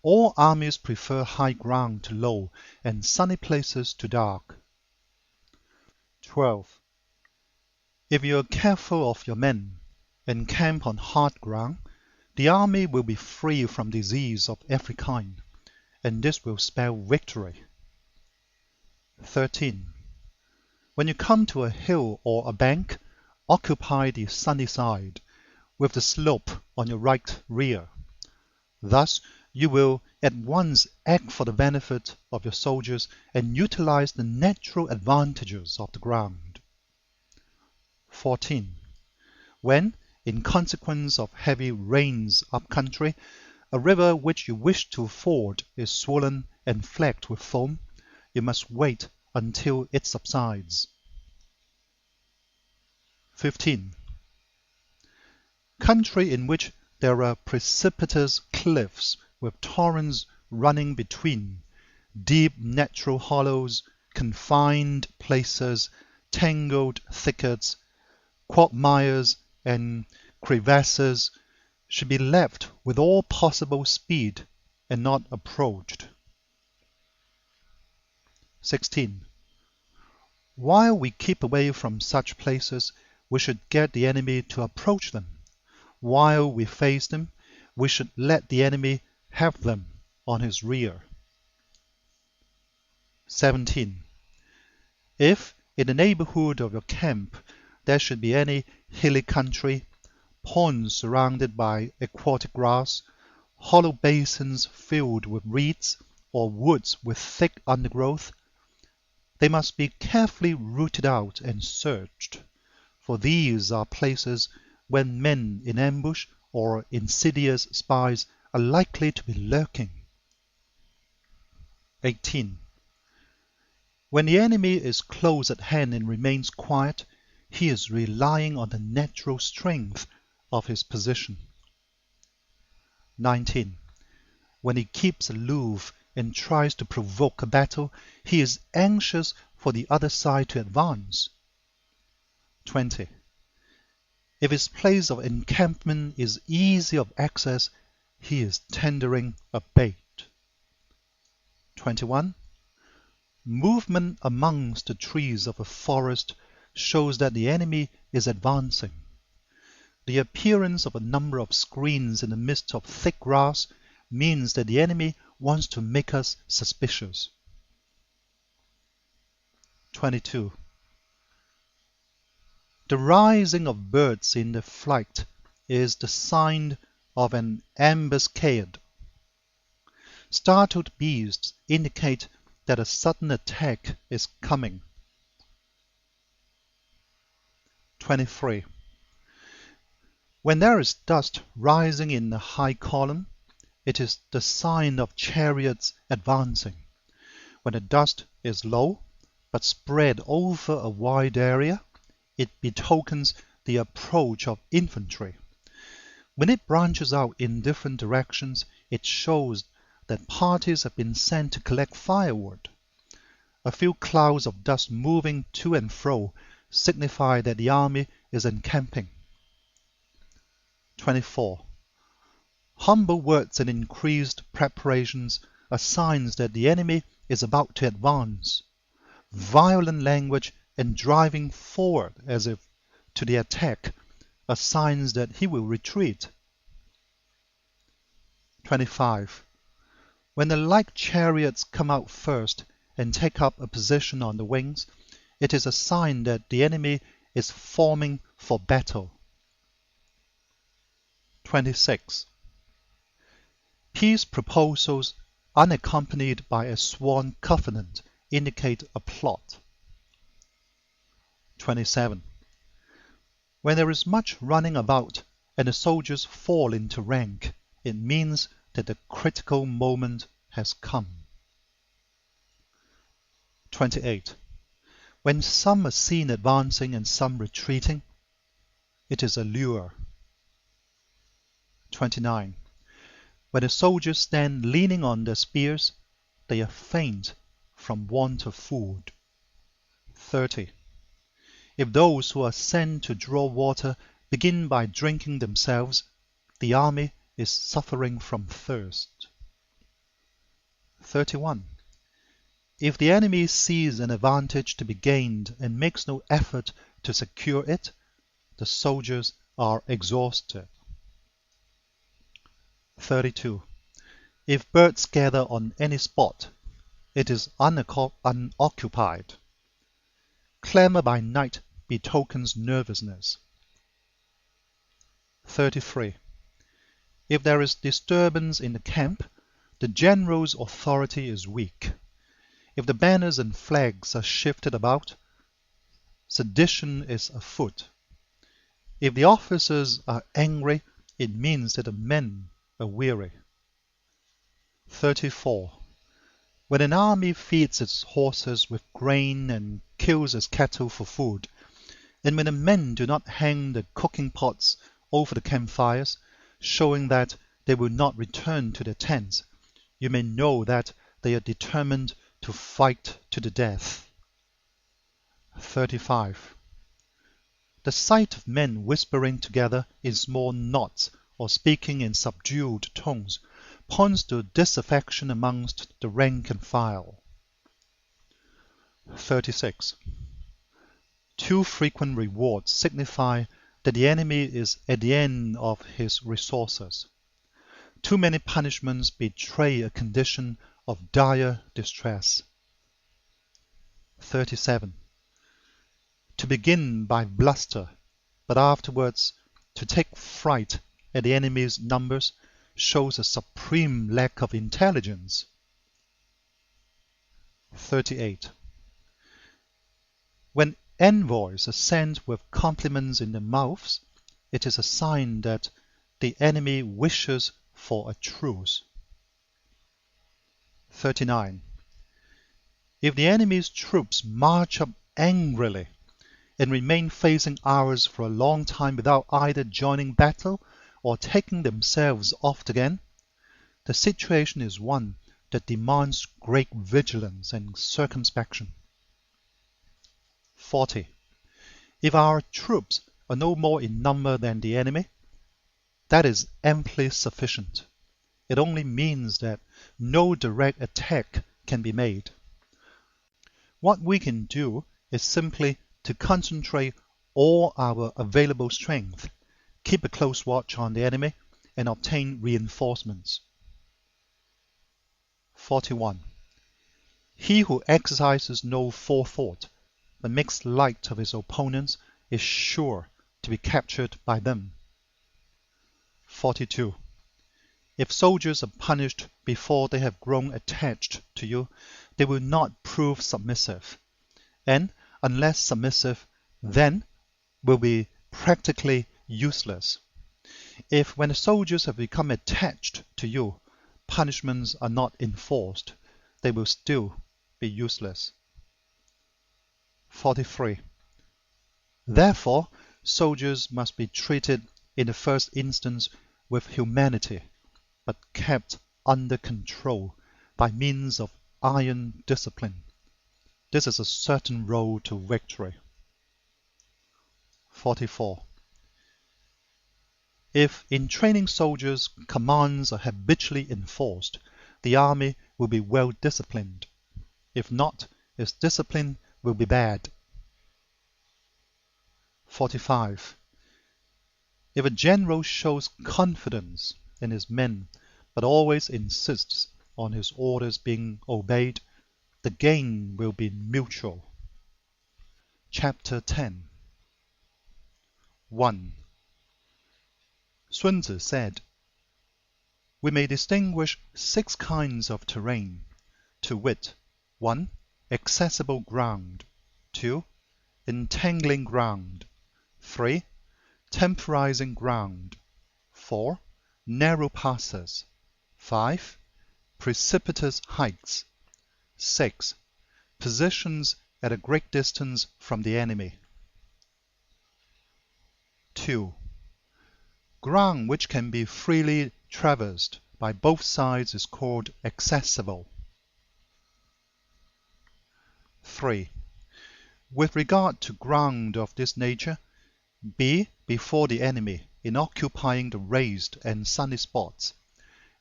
All armies prefer high ground to low and sunny places to dark. 12. If you are careful of your men and camp on hard ground, the army will be free from disease of every kind, and this will spell victory. 13. When you come to a hill or a bank, occupy the sunny side, with the slope on your right rear. Thus you will at once act for the benefit of your soldiers and utilize the natural advantages of the ground. 14. When, in consequence of heavy rains up country, a river which you wish to ford is swollen and flecked with foam, you must wait until it subsides. 15. Country in which there are precipitous cliffs with torrents running between, deep natural hollows, confined places, tangled thickets, quagmires, and crevasses, should be left with all possible speed and not approached. 16. While we keep away from such places, we should get the enemy to approach them. While we face them, we should let the enemy have them on his rear. 17. If, in the neighborhood of your camp, there should be any hilly country, ponds surrounded by aquatic grass, hollow basins filled with reeds, or woods with thick undergrowth, they must be carefully rooted out and searched, for these are places where men in ambush or insidious spies are likely to be lurking. 18. When the enemy is close at hand and remains quiet, he is relying on the natural strength of his position. 19. When he keeps aloof and tries to provoke a battle, he is anxious for the other side to advance. 20. If his place of encampment is easy of access, he is tendering a bait. 21. Movement amongst the trees of a forest shows that the enemy is advancing. The appearance of a number of screens in the midst of thick grass means that the enemy wants to make us suspicious. 22. The rising of birds in the flight is the sign of an ambuscade. Startled beasts indicate that a sudden attack is coming. 23. When there is dust rising in a high column, it is the sign of chariots advancing. When the dust is low, but spread over a wide area, it betokens the approach of infantry. When it branches out in different directions, it shows that parties have been sent to collect firewood. A few clouds of dust moving to and fro signify that the army is encamping. 24. Humble words and increased preparations are signs that the enemy is about to advance. Violent language and driving forward as if to the attack are signs that he will retreat. 25. When the light chariots come out first and take up a position on the wings, it is a sign that the enemy is forming for battle. 26. Peace proposals unaccompanied by a sworn covenant indicate a plot. 27. When there is much running about and the soldiers fall into rank, it means that the critical moment has come. 28. When some are seen advancing and some retreating, it is a lure. 29. When the soldiers stand leaning on their spears, they are faint from want of food. 30. If those who are sent to draw water begin by drinking themselves, the army is suffering from thirst. 31. If the enemy sees an advantage to be gained and makes no effort to secure it, the soldiers are exhausted. 32. If birds gather on any spot, it is unoccupied. Clamor by night betokens nervousness. 33. If there is disturbance in the camp, the general's authority is weak. If the banners and flags are shifted about, sedition is afoot. If the officers are angry, it means that the men are weary. 34. When an army feeds its horses with grain and kills its cattle for food, and when the men do not hang the cooking pots over the campfires, showing that they will not return to their tents, you may know that they are determined to fight to the death. 35. The sight of men whispering together in small knots or speaking in subdued tones points to disaffection amongst the rank and file. 36. Too frequent rewards signify that the enemy is at the end of his resources. Too many punishments betray a condition of dire distress. 37. To begin by bluster, but afterwards to take fright at the enemy's numbers, shows a supreme lack of intelligence. 38. When envoys are sent with compliments in their mouths, it is a sign that the enemy wishes for a truce. 39. If the enemy's troops march up angrily and remain facing ours for a long time without either joining battle or taking themselves off again, the situation is one that demands great vigilance and circumspection. 40. If our troops are no more in number than the enemy, that is amply sufficient. It only means that no direct attack can be made. What we can do is simply to concentrate all our available strength, keep a close watch on the enemy, and obtain reinforcements. 41. He who exercises no forethought, but makes light of his opponents, is sure to be captured by them. 42. If soldiers are punished before they have grown attached to you, they will not prove submissive, and unless submissive, then will be practically useless. If when the soldiers have become attached to you, punishments are not enforced, they will still be useless. 43. Therefore, soldiers must be treated in the first instance with humanity, but kept under control by means of iron discipline. This is a certain road to victory. 44. If in training soldiers commands are habitually enforced, the army will be well disciplined. If not, its discipline will be bad. 45. If a general shows confidence in his men, but always insists on his orders being obeyed, the gain will be mutual. Chapter 10. 1. Sun Tzu said, "We may distinguish 6 kinds of terrain, to wit, 1. Accessible ground, 2. Entangling ground, 3. Temporizing ground, 4. Narrow passes, 5. Precipitous heights, 6. Positions at a great distance from the enemy." 2. Ground which can be freely traversed by both sides is called accessible. 3. With regard to ground of this nature, be before the enemy in occupying the raised and sunny spots,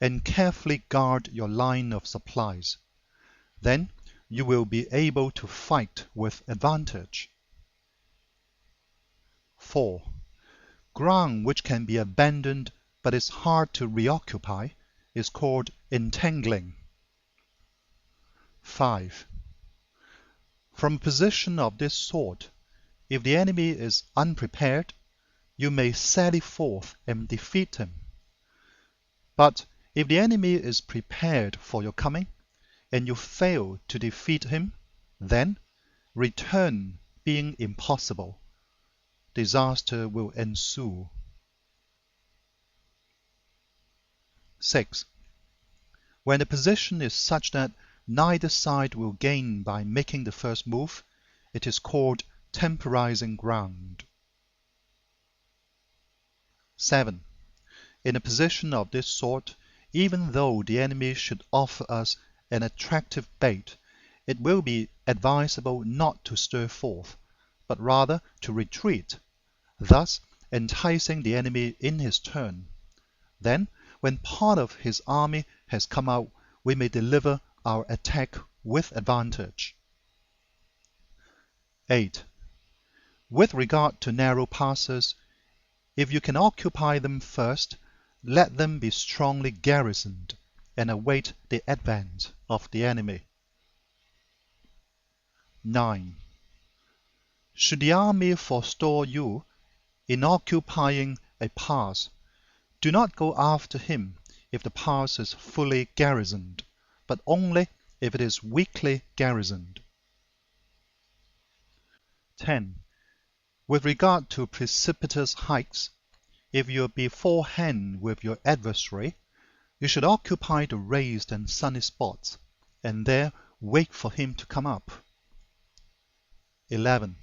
and carefully guard your line of supplies. Then you will be able to fight with advantage. 4. Ground which can be abandoned but is hard to reoccupy is called entangling. 5. From a position of this sort, if the enemy is unprepared, you may sally forth and defeat him. But if the enemy is prepared for your coming, and you fail to defeat him, then, return being impossible, disaster will ensue. 6. When the position is such that neither side will gain by making the first move, it is called temporizing ground. 7. In a position of this sort, even though the enemy should offer us an attractive bait, it will be advisable not to stir forth, but rather to retreat, thus enticing the enemy in his turn. Then, when part of his army has come out, we may deliver our attack with advantage. 8. With regard to narrow passes, if you can occupy them first, let them be strongly garrisoned, and await the advent of the enemy. 9. Should the army forestall you in occupying a pass, do not go after him if the pass is fully garrisoned, but only if it is weakly garrisoned. 10. With regard to precipitous heights, if you are beforehand with your adversary, you should occupy the raised and sunny spots, and there wait for him to come up. 11.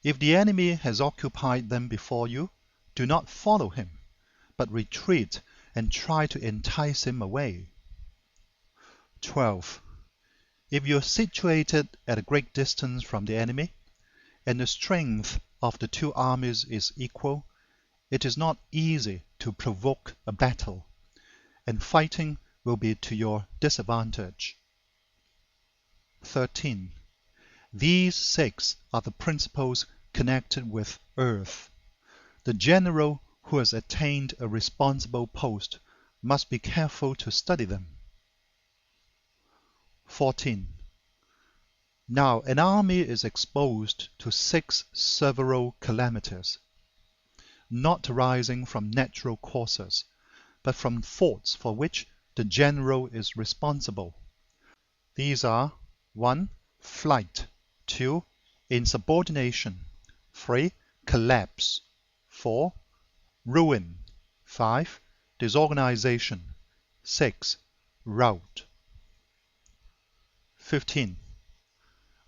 If the enemy has occupied them before you, do not follow him, but retreat and try to entice him away. 12. If you are situated at a great distance from the enemy, and the strength of the 2 armies is equal, it is not easy to provoke a battle, and fighting will be to your disadvantage. 13. These 6 are the principles connected with earth. The general who has attained a responsible post must be careful to study them. 14. Now an army is exposed to 6 several calamities, not arising from natural causes, but from faults for which the general is responsible. These are 1. Flight, 2. Insubordination, 3. Collapse, 4. Ruin, 5. Disorganization, 6. Rout. 15.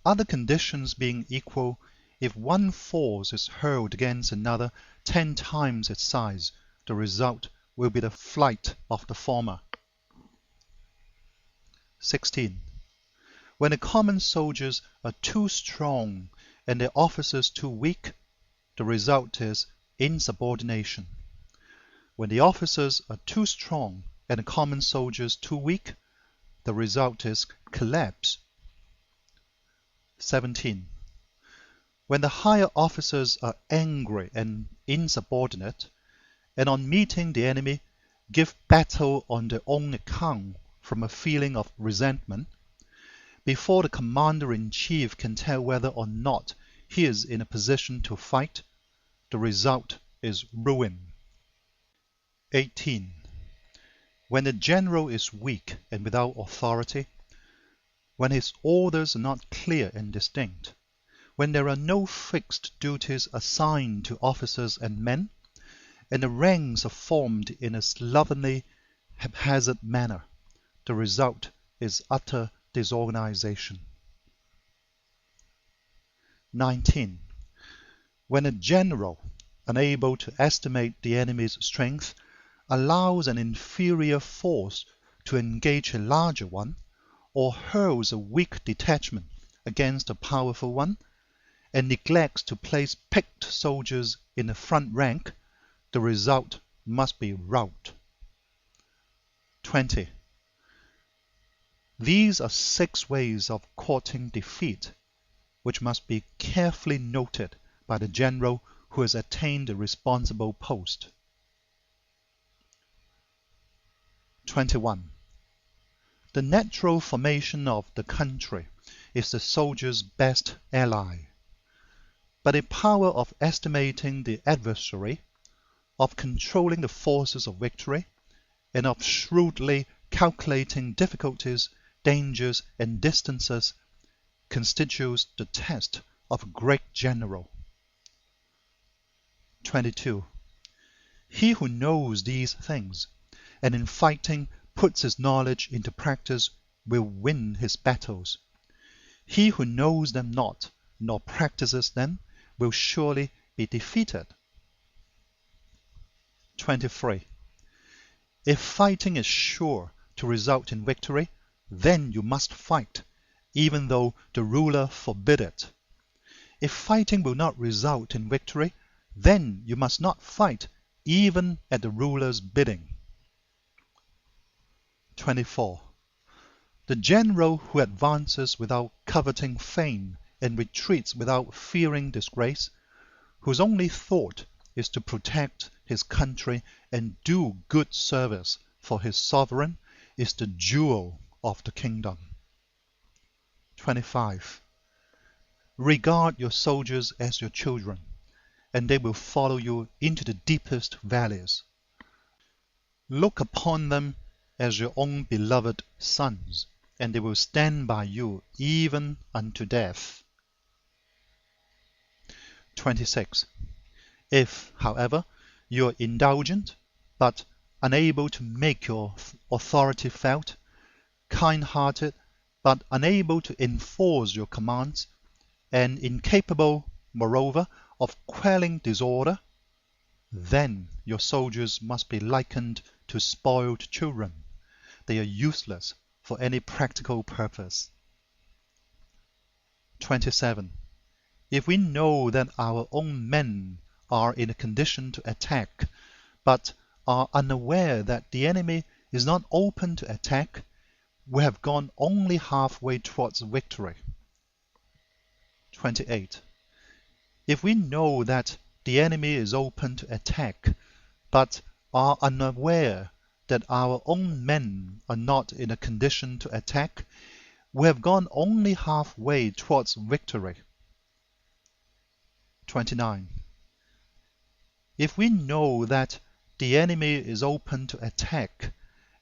Other conditions being equal, if one force is hurled against another 10 times its size, the result will be the flight of the former. 16. When the common soldiers are too strong and their officers too weak, the result is insubordination. When the officers are too strong and the common soldiers too weak, the result is collapse. 17. When the higher officers are angry and insubordinate, and on meeting the enemy give battle on their own account from a feeling of resentment, before the commander-in-chief can tell whether or not he is in a position to fight, the result is ruin. 18. When the general is weak and without authority, when his orders are not clear and distinct, when there are no fixed duties assigned to officers and men, and the ranks are formed in a slovenly, haphazard manner, the result is utter disorganization. 19. When a general, unable to estimate the enemy's strength, allows an inferior force to engage a larger one, or hurls a weak detachment against a powerful one, and neglects to place picked soldiers in the front rank, the result must be rout. 20. These are 6 ways of courting defeat, which must be carefully noted by the general who has attained the responsible post. 21. The natural formation of the country is the soldier's best ally, but the power of estimating the adversary, of controlling the forces of victory, and of shrewdly calculating difficulties, dangers, and distances constitutes the test of a great general. 22. He who knows these things, and in fighting puts his knowledge into practice, will win his battles. He who knows them not, nor practices them, will surely be defeated. 23. If fighting is sure to result in victory, then you must fight, even though the ruler forbid it. If fighting will not result in victory, then you must not fight, even at the ruler's bidding. 24. The general who advances without coveting fame and retreats without fearing disgrace, whose only thought is to protect his country and do good service for his sovereign, is the jewel of the kingdom. 25. Regard your soldiers as your children, and they will follow you into the deepest valleys. Look upon them as your own beloved sons, and they will stand by you even unto death. 26. If, however, you are indulgent, but unable to make your authority felt, kind-hearted, but unable to enforce your commands, and incapable, moreover, of quelling disorder, then your soldiers must be likened to spoiled children. They are useless for any practical purpose. 27. If we know that our own men are in a condition to attack, but are unaware that the enemy is not open to attack, we have gone only halfway towards victory. 28. If we know that the enemy is open to attack, but are unaware that our own men are not in a condition to attack, we have gone only halfway towards victory. 29. If we know that the enemy is open to attack,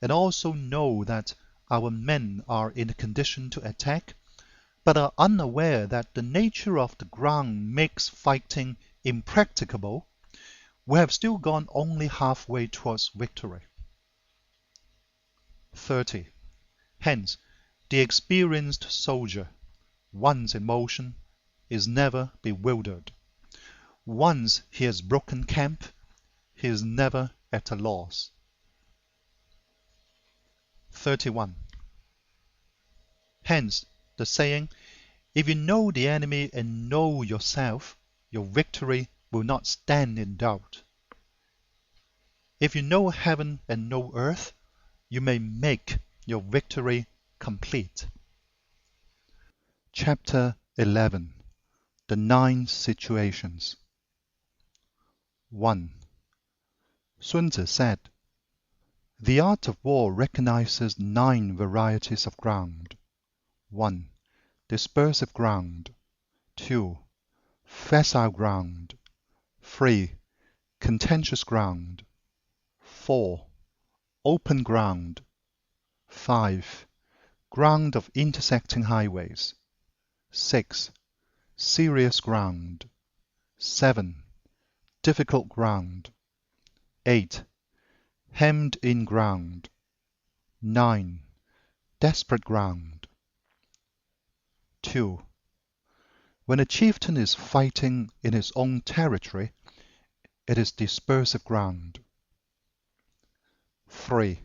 and also know that our men are in a condition to attack, but are unaware that the nature of the ground makes fighting impracticable, we have still gone only halfway towards victory. 30. Hence, the experienced soldier, once in motion, is never bewildered. Once he has broken camp, he is never at a loss. 31. Hence, the saying, if you know the enemy and know yourself, your victory will not stand in doubt. If you know heaven and know earth, you may make your victory complete. Chapter 11. The 9 Situations. 1. Sun Tzu said, the art of war recognizes 9 varieties of ground. 1. Dispersive ground. 2. Facile ground. 3. Contentious ground. 4. Open ground. 5. Ground of intersecting highways. 6. Serious ground. 7. Difficult ground. 8. Hemmed-in ground. 9. Desperate ground. 2. When a chieftain is fighting in his own territory, it is dispersive ground. 3.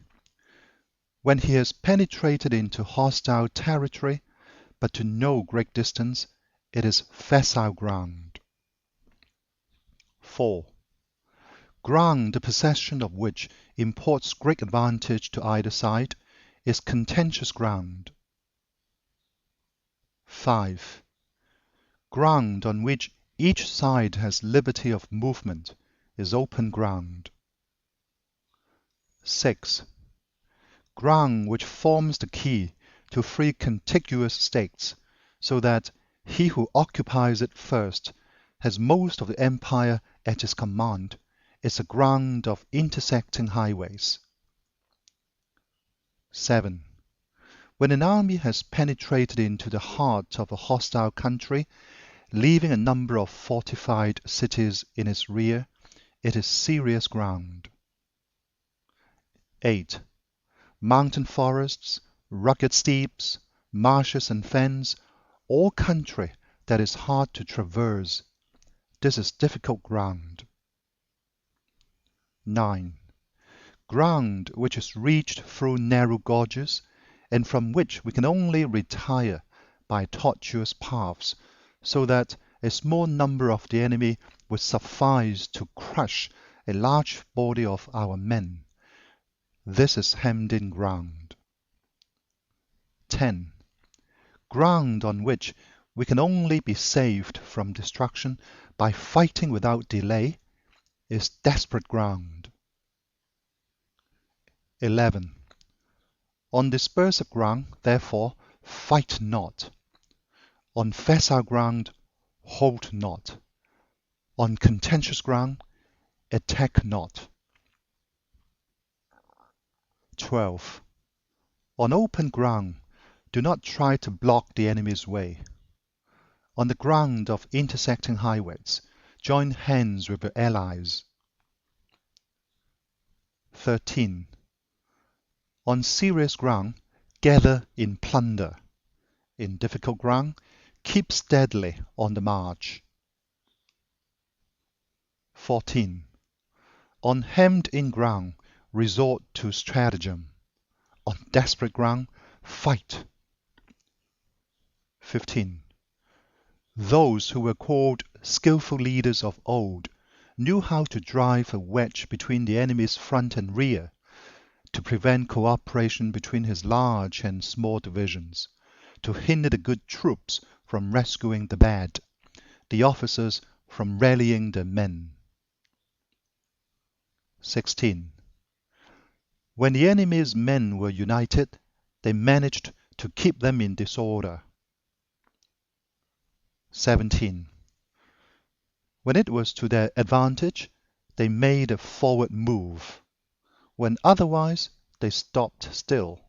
When he has penetrated into hostile territory, but to no great distance, it is facile ground. 4. Ground the possession of which imports great advantage to either side is contentious ground. 5. Ground on which each side has liberty of movement is open ground. 6. Ground which forms the key to 3 contiguous states, so that he who occupies it first has most of the empire at his command, is a ground of intersecting highways. 7. When an army has penetrated into the heart of a hostile country, leaving a number of fortified cities in its rear, it is serious ground. 8. Mountain forests, rugged steeps, marshes and fens, all country that is hard to traverse. This is difficult ground. 9. Ground which is reached through narrow gorges, and from which we can only retire by tortuous paths, so that a small number of the enemy would suffice to crush a large body of our men. This is hemmed-in ground. 10. Ground on which we can only be saved from destruction by fighting without delay is desperate ground. 11. On dispersive ground, therefore, fight not. On facile ground, hold not. On contentious ground, attack not. 12. On open ground, do not try to block the enemy's way. On the ground of intersecting highways, join hands with your allies. 13. On serious ground, gather in plunder. In difficult ground, keep steadily on the march. 14. On hemmed-in ground, resort to stratagem. On desperate ground, fight. 15. Those who were called skillful leaders of old knew how to drive a wedge between the enemy's front and rear, to prevent cooperation between his large and small divisions, to hinder the good troops from rescuing the bad, the officers from rallying the men. 16. When the enemy's men were united, they managed to keep them in disorder. 17. When it was to their advantage, they made a forward move. When otherwise, they stopped still.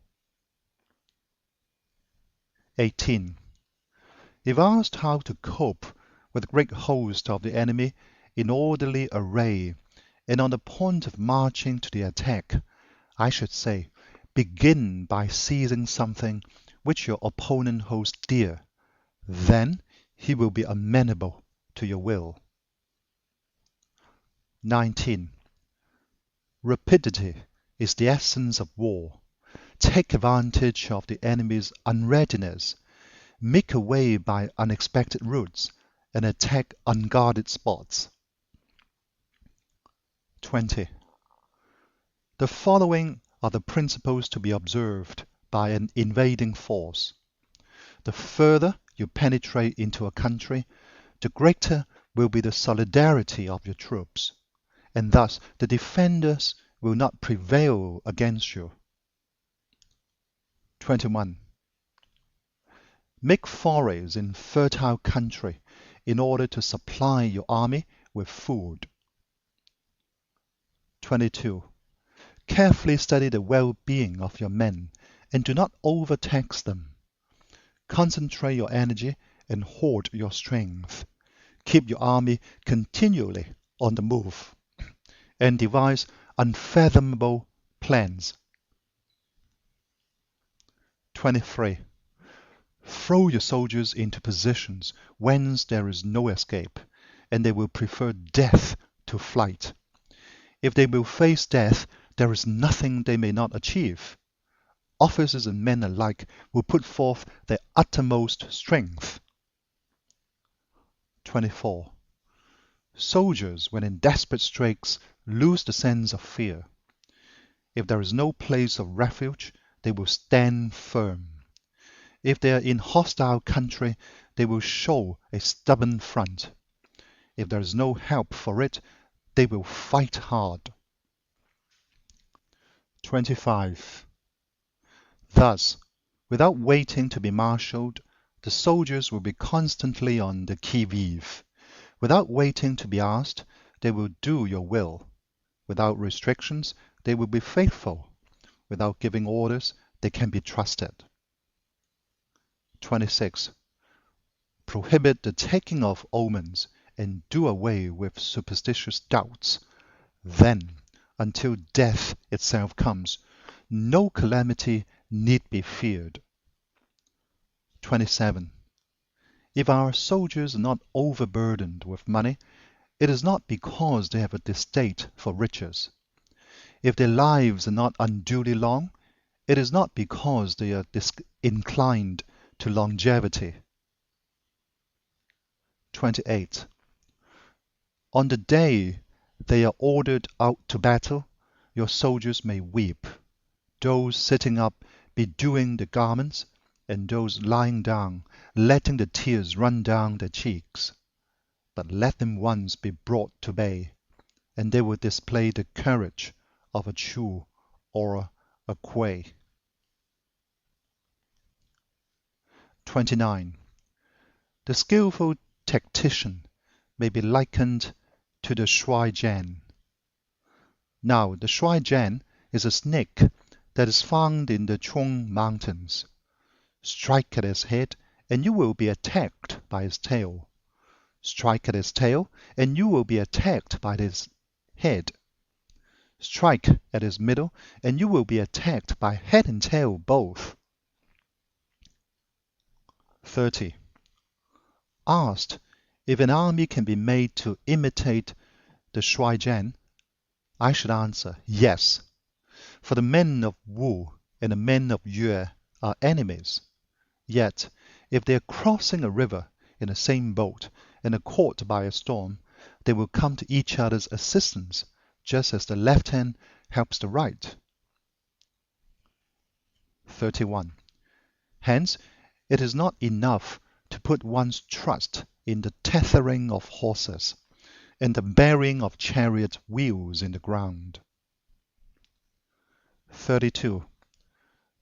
18. If asked how to cope with the great host of the enemy in orderly array and on the point of marching to the attack, I should say, begin by seizing something which your opponent holds dear. Then he will be amenable to your will. 19. Rapidity is the essence of war. Take advantage of the enemy's unreadiness, make a way by unexpected routes, and attack unguarded spots. 20. The following are the principles to be observed by an invading force. The further you penetrate into a country, the greater will be the solidarity of your troops, and thus the defenders will not prevail against you. 21. Make forays in fertile country in order to supply your army with food. 22. Carefully study the well-being of your men and do not overtax them. Concentrate your energy and hoard your strength. Keep your army continually on the move and devise unfathomable plans. 23. Throw your soldiers into positions whence there is no escape, and they will prefer death to flight. If they will face death, there is nothing they may not achieve. Officers and men alike will put forth their uttermost strength. 24. Soldiers, when in desperate straits, lose the sense of fear. If there is no place of refuge, they will stand firm. If they are in hostile country, they will show a stubborn front. If there is no help for it, they will fight hard. 25. Thus, without waiting to be marshaled, the soldiers will be constantly on the qui-vive. Without waiting to be asked, they will do your will. Without restrictions, they will be faithful. Without giving orders, they can be trusted. 26. Prohibit the taking of omens and do away with superstitious doubts. Then, until death itself comes, no calamity need be feared. 27. If our soldiers are not overburdened with money, it is not because they have a distaste for riches. If their lives are not unduly long, it is not because they are disinclined to longevity. 28. On the day they are ordered out to battle, your soldiers may weep. Those sitting up bedewing the garments, and those lying down, letting the tears run down their cheeks. But let them once be brought to bay, and they will display the courage of a Chu or a Kuei. 29. The skillful tactician may be likened to the shuai jan. Now, the shuai jan is a snake that is found in the Chung Mountains. Strike at its head, and you will be attacked by its tail. Strike at its tail, and you will be attacked by its head. Strike at its middle, and you will be attacked by head and tail both. 30. Asked if an army can be made to imitate the shuai jan, I should answer yes, for the men of Wu and the men of Yue are enemies. Yet, if they are crossing a river in the same boat and are caught by a storm, they will come to each other's assistance, just as the left hand helps the right. 31. Hence, it is not enough to put one's trust in the tethering of horses and the burying of chariot wheels in the ground. 32.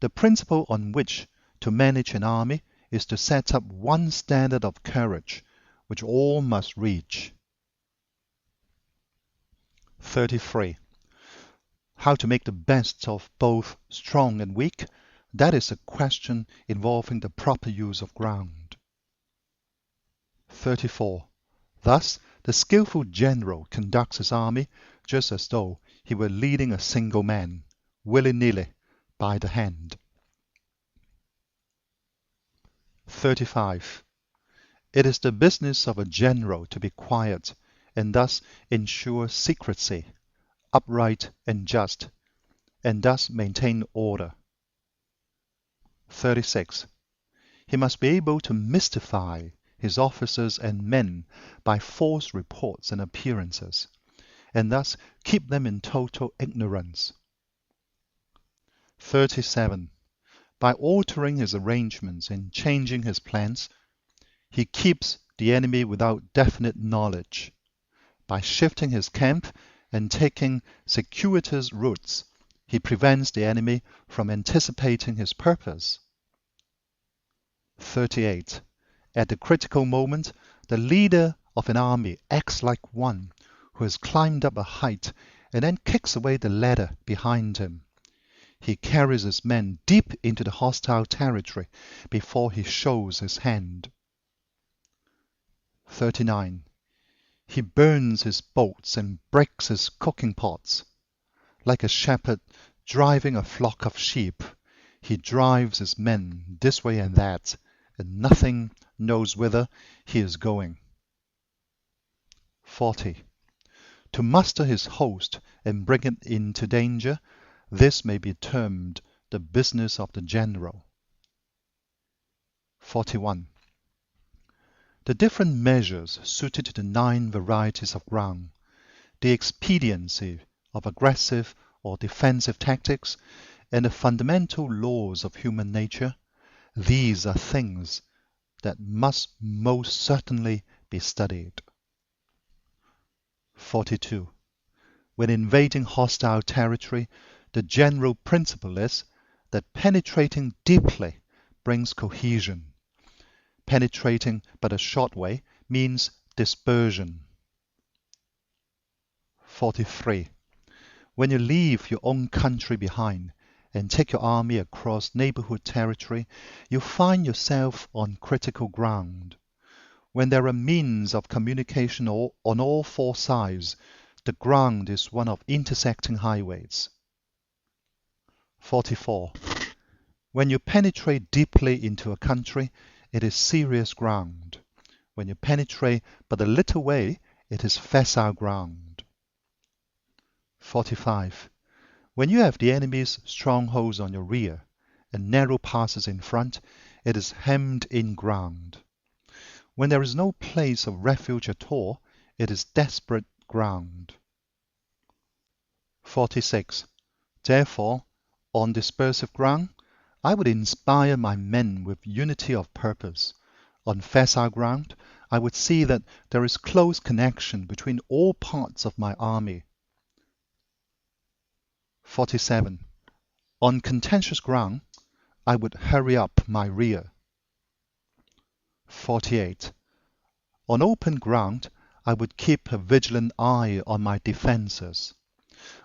The principle on which to manage an army is to set up one standard of courage which all must reach. 33. How to make the best of both strong and weak, That is a question involving the proper use of ground. 34. Thus, the skillful general conducts his army just as though he were leading a single man, willy-nilly, by the hand. 35. It is the business of a general to be quiet, and thus ensure secrecy, upright and just, and thus maintain order. 36. He must be able to mystify his officers and men by false reports and appearances, and thus keep them in total ignorance. 37. By altering his arrangements and changing his plans, he keeps the enemy without definite knowledge. By shifting his camp and taking circuitous routes, he prevents the enemy from anticipating his purpose. 38. At the critical moment, the leader of an army acts like one who has climbed up a height and then kicks away the ladder behind him. He carries his men deep into the hostile territory before he shows his hand. 39. He burns his boats and breaks his cooking pots. Like a shepherd driving a flock of sheep, he drives his men this way and that, and nothing knows whither he is going. 40. To muster his host and bring it into danger, this may be termed the business of the general. 41. The different measures suited to the 9 varieties of ground, the expediency of aggressive or defensive tactics, and the fundamental laws of human nature, these are things that must most certainly be studied. 42. When invading hostile territory, the general principle is that penetrating deeply brings cohesion. Penetrating but a short way means dispersion. 43. When you leave your own country behind and take your army across neighborhood territory, you find yourself on critical ground. When there are means of communication on all 4 sides, the ground is one of intersecting highways. 44. When you penetrate deeply into a country, it is serious ground. When you penetrate but a little way, it is facile ground. 45. When you have the enemy's strongholds on your rear and narrow passes in front, it is hemmed-in ground. When there is no place of refuge at all, it is desperate ground. 46. Therefore, on dispersive ground, I would inspire my men with unity of purpose. On facile ground, I would see that there is close connection between all parts of my army. 47. On contentious ground, I would hurry up my rear. 48. On open ground, I would keep a vigilant eye on my defenses.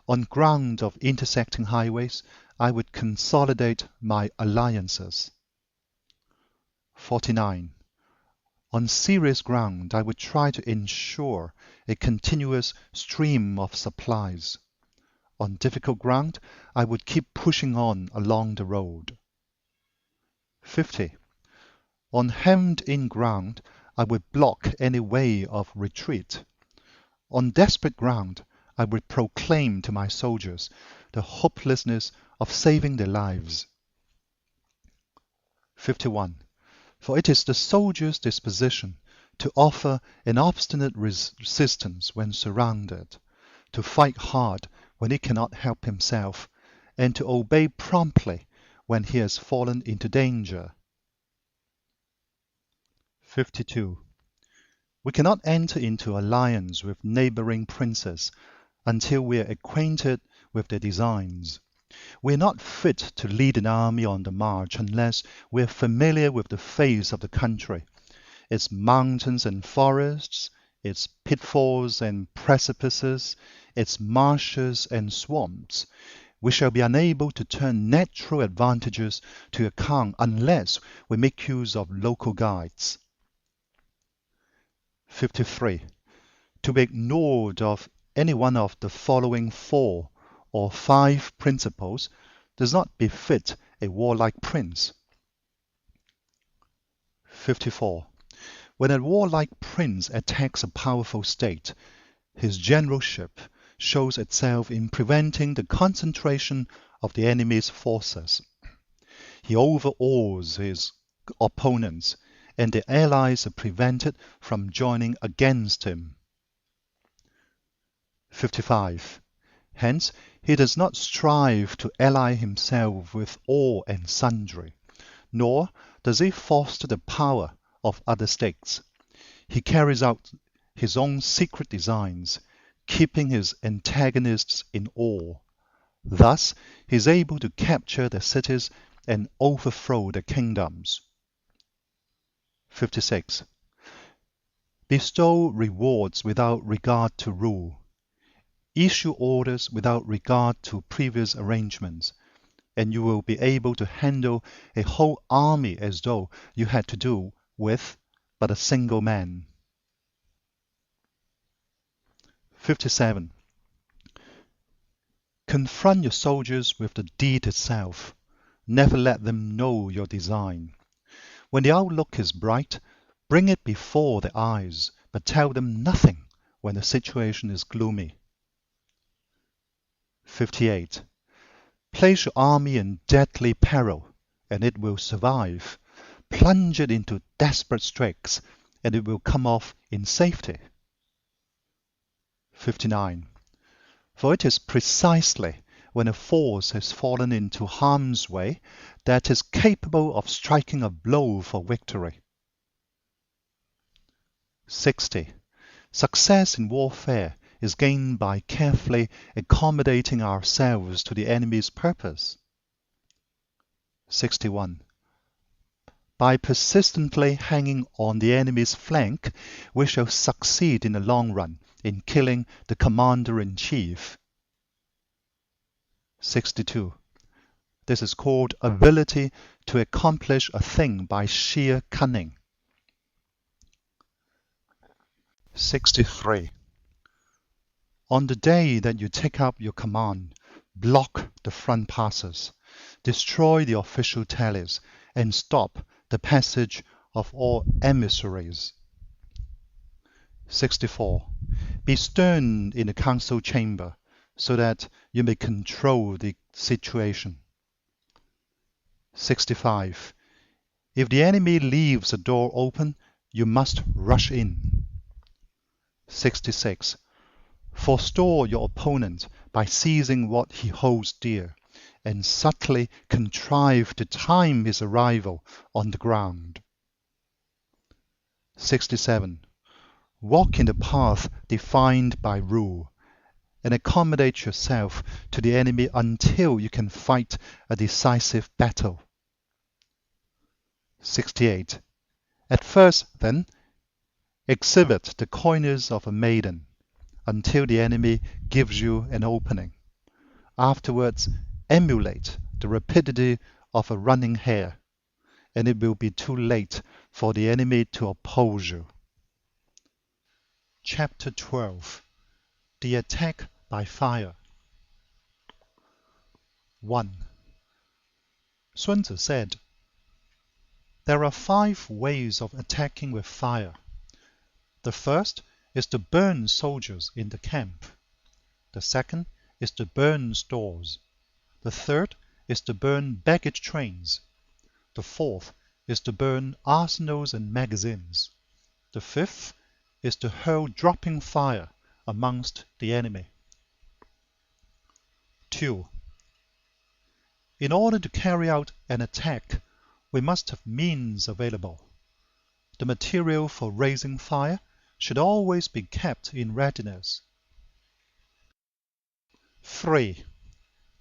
On ground of intersecting highways, I would consolidate my alliances. 49. On serious ground, I would try to ensure a continuous stream of supplies. On difficult ground, I would keep pushing on along the road. 50. On hemmed-in ground, I would block any way of retreat. On desperate ground, I would proclaim to my soldiers the hopelessness of saving their lives. 51. For it is the soldier's disposition to offer an obstinate resistance when surrounded, to fight hard when he cannot help himself, and to obey promptly when he has fallen into danger. 52. We cannot enter into alliance with neighboring princes until we are acquainted with their designs. We are not fit to lead an army on the march unless we are familiar with the face of the country, its mountains and forests, its pitfalls and precipices, its marshes and swamps. we shall be unable to turn natural advantages to account unless we make use of local guides. 53. To be ignored of any one of the following 4 or 5 principles does not befit a warlike prince. 54. When a warlike prince attacks a powerful state, his generalship shows itself in preventing the concentration of the enemy's forces. He overawes his opponents, and the allies are prevented from joining against him. 55. Hence, he does not strive to ally himself with all and sundry, nor does he foster the power of other states. He carries out his own secret designs, keeping his antagonists in awe. Thus, he is able to capture their cities and overthrow their kingdoms. 56. Bestow rewards without regard to rule. Issue orders without regard to previous arrangements, and you will be able to handle a whole army as though you had to do with but a single man. 57. Confront your soldiers with the deed itself. Never let them know your design. When the outlook is bright, bring it before their eyes, but tell them nothing when the situation is gloomy. 58. Place your army in deadly peril, and it will survive. Plunge it into desperate straits, and it will come off in safety. 59. For it is precisely when a force has fallen into harm's way that is capable of striking a blow for victory. 60. Success in warfare is gained by carefully accommodating ourselves to the enemy's purpose. 61. By persistently hanging on the enemy's flank, we shall succeed in the long run in killing the commander-in-chief. 62. This is called ability to accomplish a thing by sheer cunning. 63. On the day that you take up your command, block the front passes, destroy the official tallies, and stop the passage of all emissaries. 64. Be stern in the council chamber, so that you may control the situation. 65. If the enemy leaves a door open, you must rush in. 66. Forestall your opponent by seizing what he holds dear, and subtly contrive to time his arrival on the ground. 67. Walk in the path defined by rule, and accommodate yourself to the enemy until you can fight a decisive battle. 68. At first, then, exhibit the coyness of a maiden until the enemy gives you an opening. Afterwards, emulate the rapidity of a running hare, and it will be too late for the enemy to oppose you. Chapter 12. The Attack by Fire. 1. Sun Tzu said, "There are 5 ways of attacking with fire. The first is to burn soldiers in the camp. The second is to burn stores. The third is to burn baggage trains. The fourth is to burn arsenals and magazines. The fifth is to hurl dropping fire amongst the enemy." 2. In order to carry out an attack, we must have means available. The material for raising fire should always be kept in readiness. 3.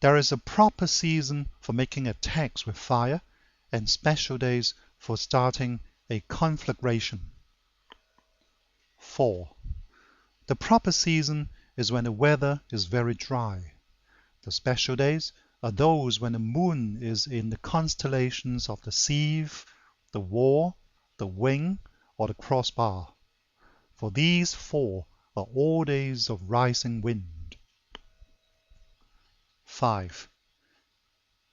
There is a proper season for making attacks with fire, and special days for starting a conflagration. 4. The proper season is when the weather is very dry. The special days are those when the moon is in the constellations of the sieve, the war, the wing, or the crossbar, for these four are all days of rising wind. 5.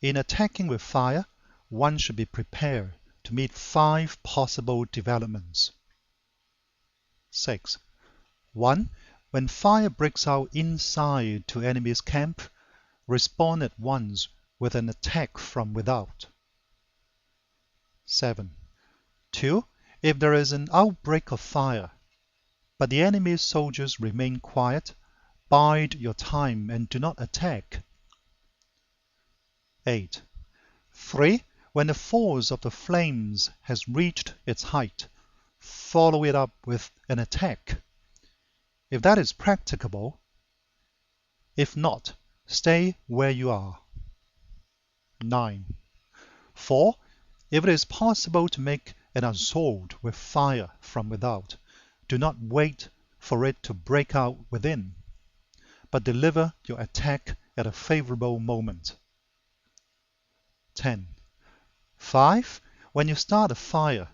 In attacking with fire, one should be prepared to meet 5 possible developments. 6. 1. When fire breaks out inside to enemy's camp, respond at once with an attack from without. 7. 2. If there is an outbreak of fire, but the enemy's soldiers remain quiet, bide your time and do not attack. 8. 3. When the force of the flames has reached its height, follow it up with an attack, if that is practicable. If not, stay where you are. 9. 4. If it is possible to make an assault with fire from without, do not wait for it to break out within, but deliver your attack at a favorable moment. 10. 5. When you start a fire,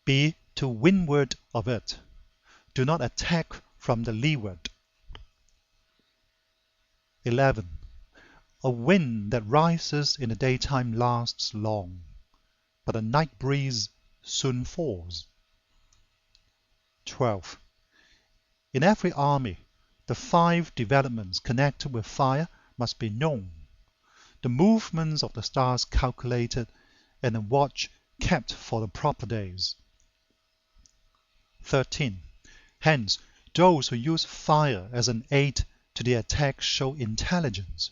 be to windward of it. Do not attack from the leeward. 11. A wind that rises in the daytime lasts long, but a night breeze soon falls. 12. In every army, the 5 developments connected with fire must be known, the movements of the stars calculated, and a watch kept for the proper days. 13. Hence, those who use fire as an aid to the attack show intelligence.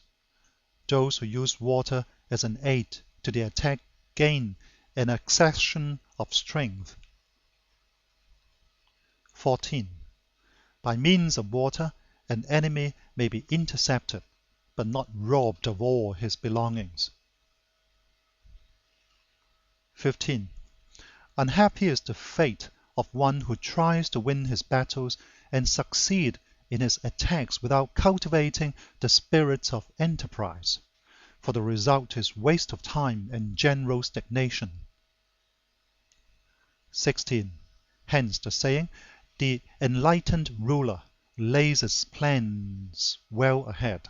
Those who use water as an aid to the attack gain an accession of strength. 14. By means of water, an enemy may be intercepted, but not robbed of all his belongings. 15. Unhappy is the fate of one who tries to win his battles and succeed in his attacks without cultivating the spirit of enterprise, for the result is waste of time and general stagnation. 16. Hence the saying, the enlightened ruler lays his plans well ahead.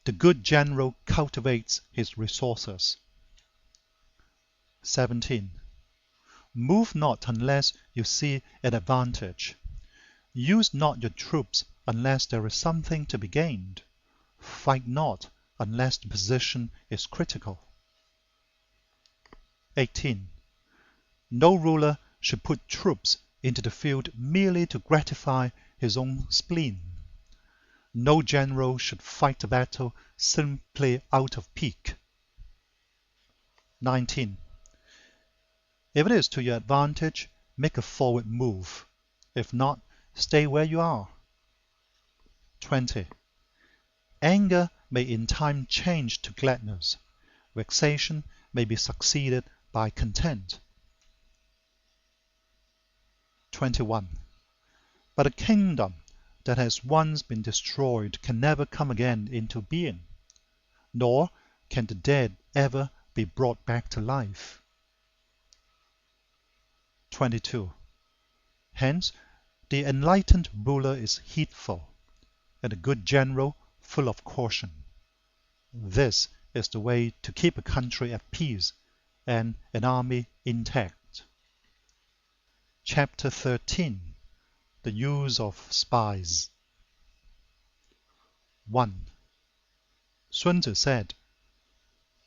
The good general cultivates his resources. 17. Move not unless you see an advantage. Use not your troops unless there is something to be gained. Fight not unless the position is critical. 18. No ruler should put troops into the field merely to gratify his own spleen. No general should fight a battle simply out of pique. 19. If it is to your advantage, make a forward move. If not, stay where you are. 20. Anger may in time change to gladness. Vexation may be succeeded by content. 21. But a kingdom that has once been destroyed can never come again into being, nor can the dead ever be brought back to life. 22. Hence, the enlightened ruler is heedful, and a good general full of caution. This is the way to keep a country at peace and an army intact. Chapter 13. The Use of Spies. 1. Sun Tzu said,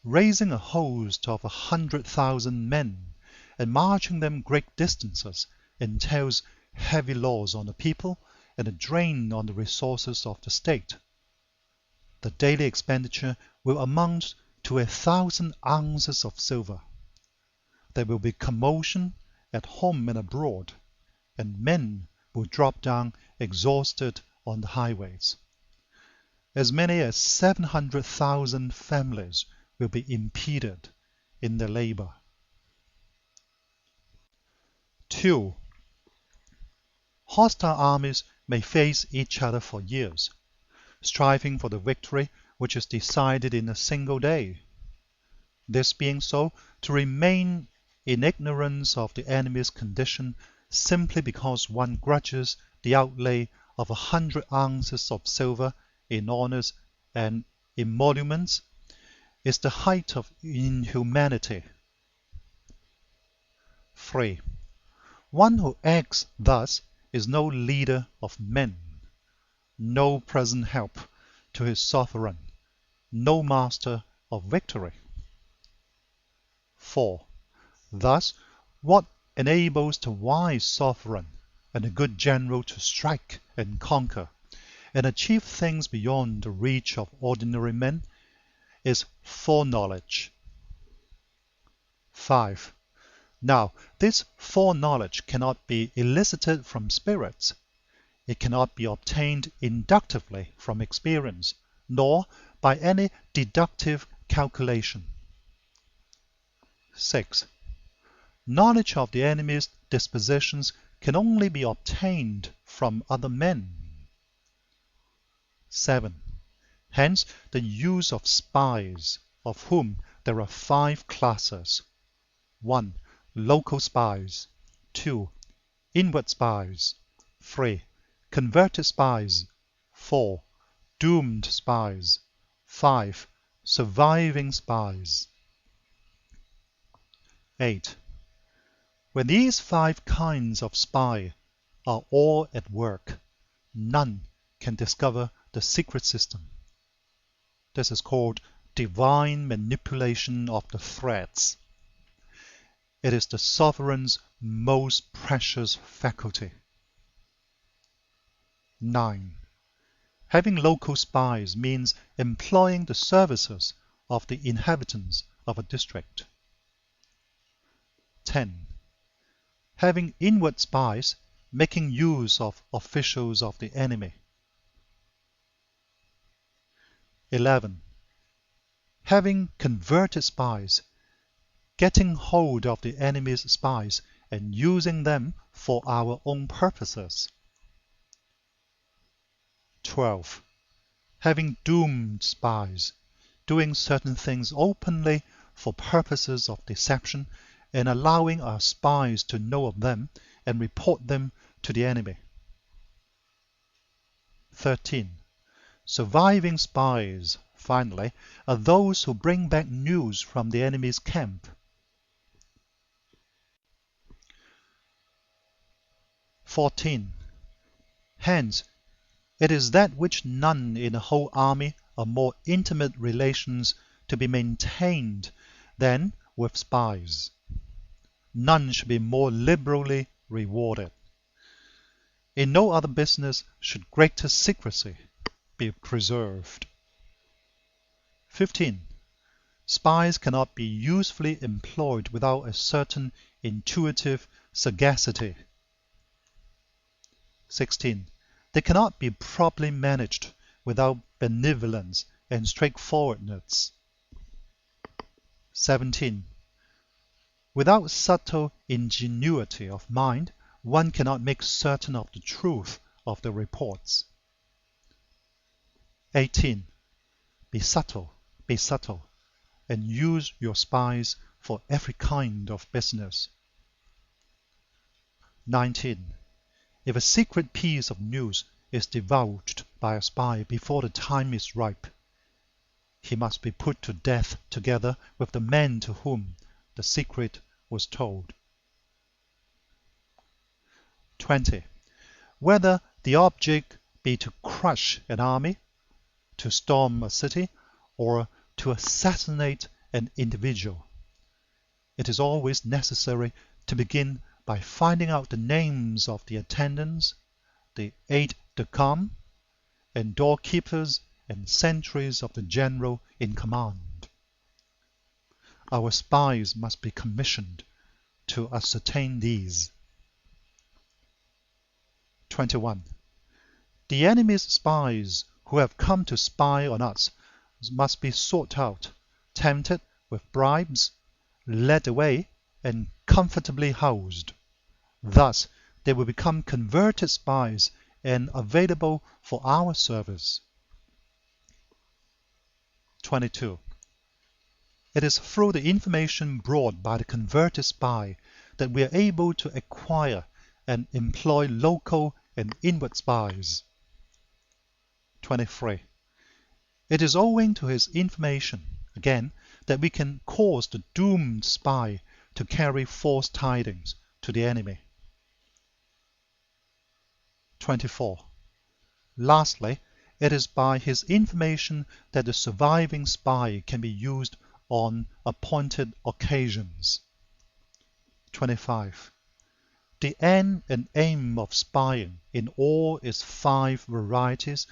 raising a host of 100,000 men and marching them great distances entails heavy loss on the people and a drain on the resources of the state. The daily expenditure will amount to 1,000 ounces of silver. There will be commotion at home and abroad, and men will drop down exhausted on the highways. As many as 700,000 families will be impeded in their labor. 2. Hostile armies may face each other for years, striving for the victory which is decided in a single day. This being so, to remain in ignorance of the enemy's condition simply because one grudges the outlay of 100 ounces of silver in honors and emoluments is the height of inhumanity. 3. One who acts thus is no leader of men, no present help to his sovereign, no master of victory. 4. Thus, what enables the wise sovereign and the good general to strike and conquer and achieve things beyond the reach of ordinary men is foreknowledge. 5. Now, this foreknowledge cannot be elicited from spirits. It cannot be obtained inductively from experience, nor by any deductive calculation. 6. Knowledge of the enemy's dispositions can only be obtained from other men. 7. Hence the use of spies, of whom there are 5 classes. 1. Local spies. 2. Inward spies. 3. Converted spies. 4. Doomed spies. 5. Surviving spies. 8. When these 5 kinds of spy are all at work, none can discover the secret system. This is called divine manipulation of the threads. It is the sovereign's most precious faculty. 9. Having local spies means employing the services of the inhabitants of a district. 10. Having inward spies, making use of officials of the enemy. 11. Having converted spies, getting hold of the enemy's spies and using them for our own purposes. 12. Having doomed spies, doing certain things openly for purposes of deception and allowing our spies to know of them and report them to the enemy. 13. Surviving spies, finally, are those who bring back news from the enemy's camp. 14. Hence, it is that which none in a whole army are more intimate relations to be maintained than with spies. None should be more liberally rewarded. In no other business should greater secrecy be preserved. 15. Spies cannot be usefully employed without a certain intuitive sagacity. 16. They cannot be properly managed without benevolence and straightforwardness. 17. Without subtle ingenuity of mind, one cannot make certain of the truth of the reports. 18. Be subtle, and use your spies for every kind of business. 19. If a secret piece of news is divulged by a spy before the time is ripe, he must be put to death together with the man to whom the secret was told. 20. Whether the object be to crush an army, to storm a city, or to assassinate an individual, it is always necessary to begin by finding out the names of the attendants, the aides-de-camp, and doorkeepers and sentries of the general in command. Our spies must be commissioned to ascertain these. 21. The enemy's spies who have come to spy on us must be sought out, tempted with bribes, led away, and comfortably housed. Thus they will become converted spies and available for our service. 22. It is through the information brought by the converted spy that we are able to acquire and employ local and inward spies. 23. It is owing to his information, again, that we can cause the doomed spy to carry false tidings to the enemy. 24. Lastly, it is by his information that the surviving spy can be used on appointed occasions. 25. The end and aim of spying in all its 5 varieties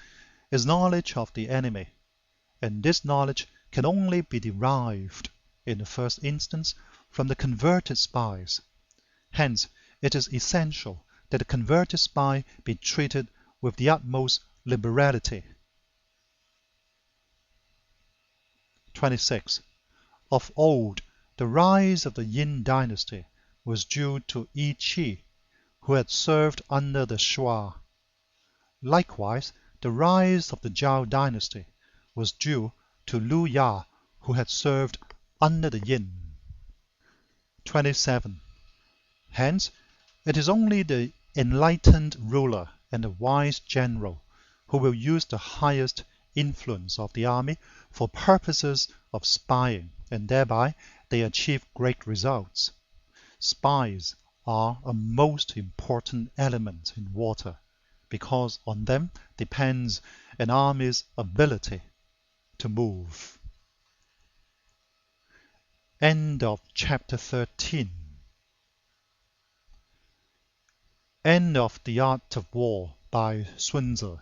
is knowledge of the enemy, and this knowledge can only be derived, in the first instance, from the converted spies. Hence, it is essential that the converted spy be treated with the utmost liberality. 26. Of old, the rise of the Yin dynasty was due to Yi Qi, who had served under the Shuai. Likewise, the rise of the Zhao dynasty was due to Lu Ya, who had served under the Yin. 27. Hence, it is only the enlightened ruler and the wise general who will use the highest influence of the army for purposes of spying, and thereby they achieve great results. Spies are a most important element in war, because on them depends an army's ability to move. End of chapter 13. End of The Art of War by Sun Tzu.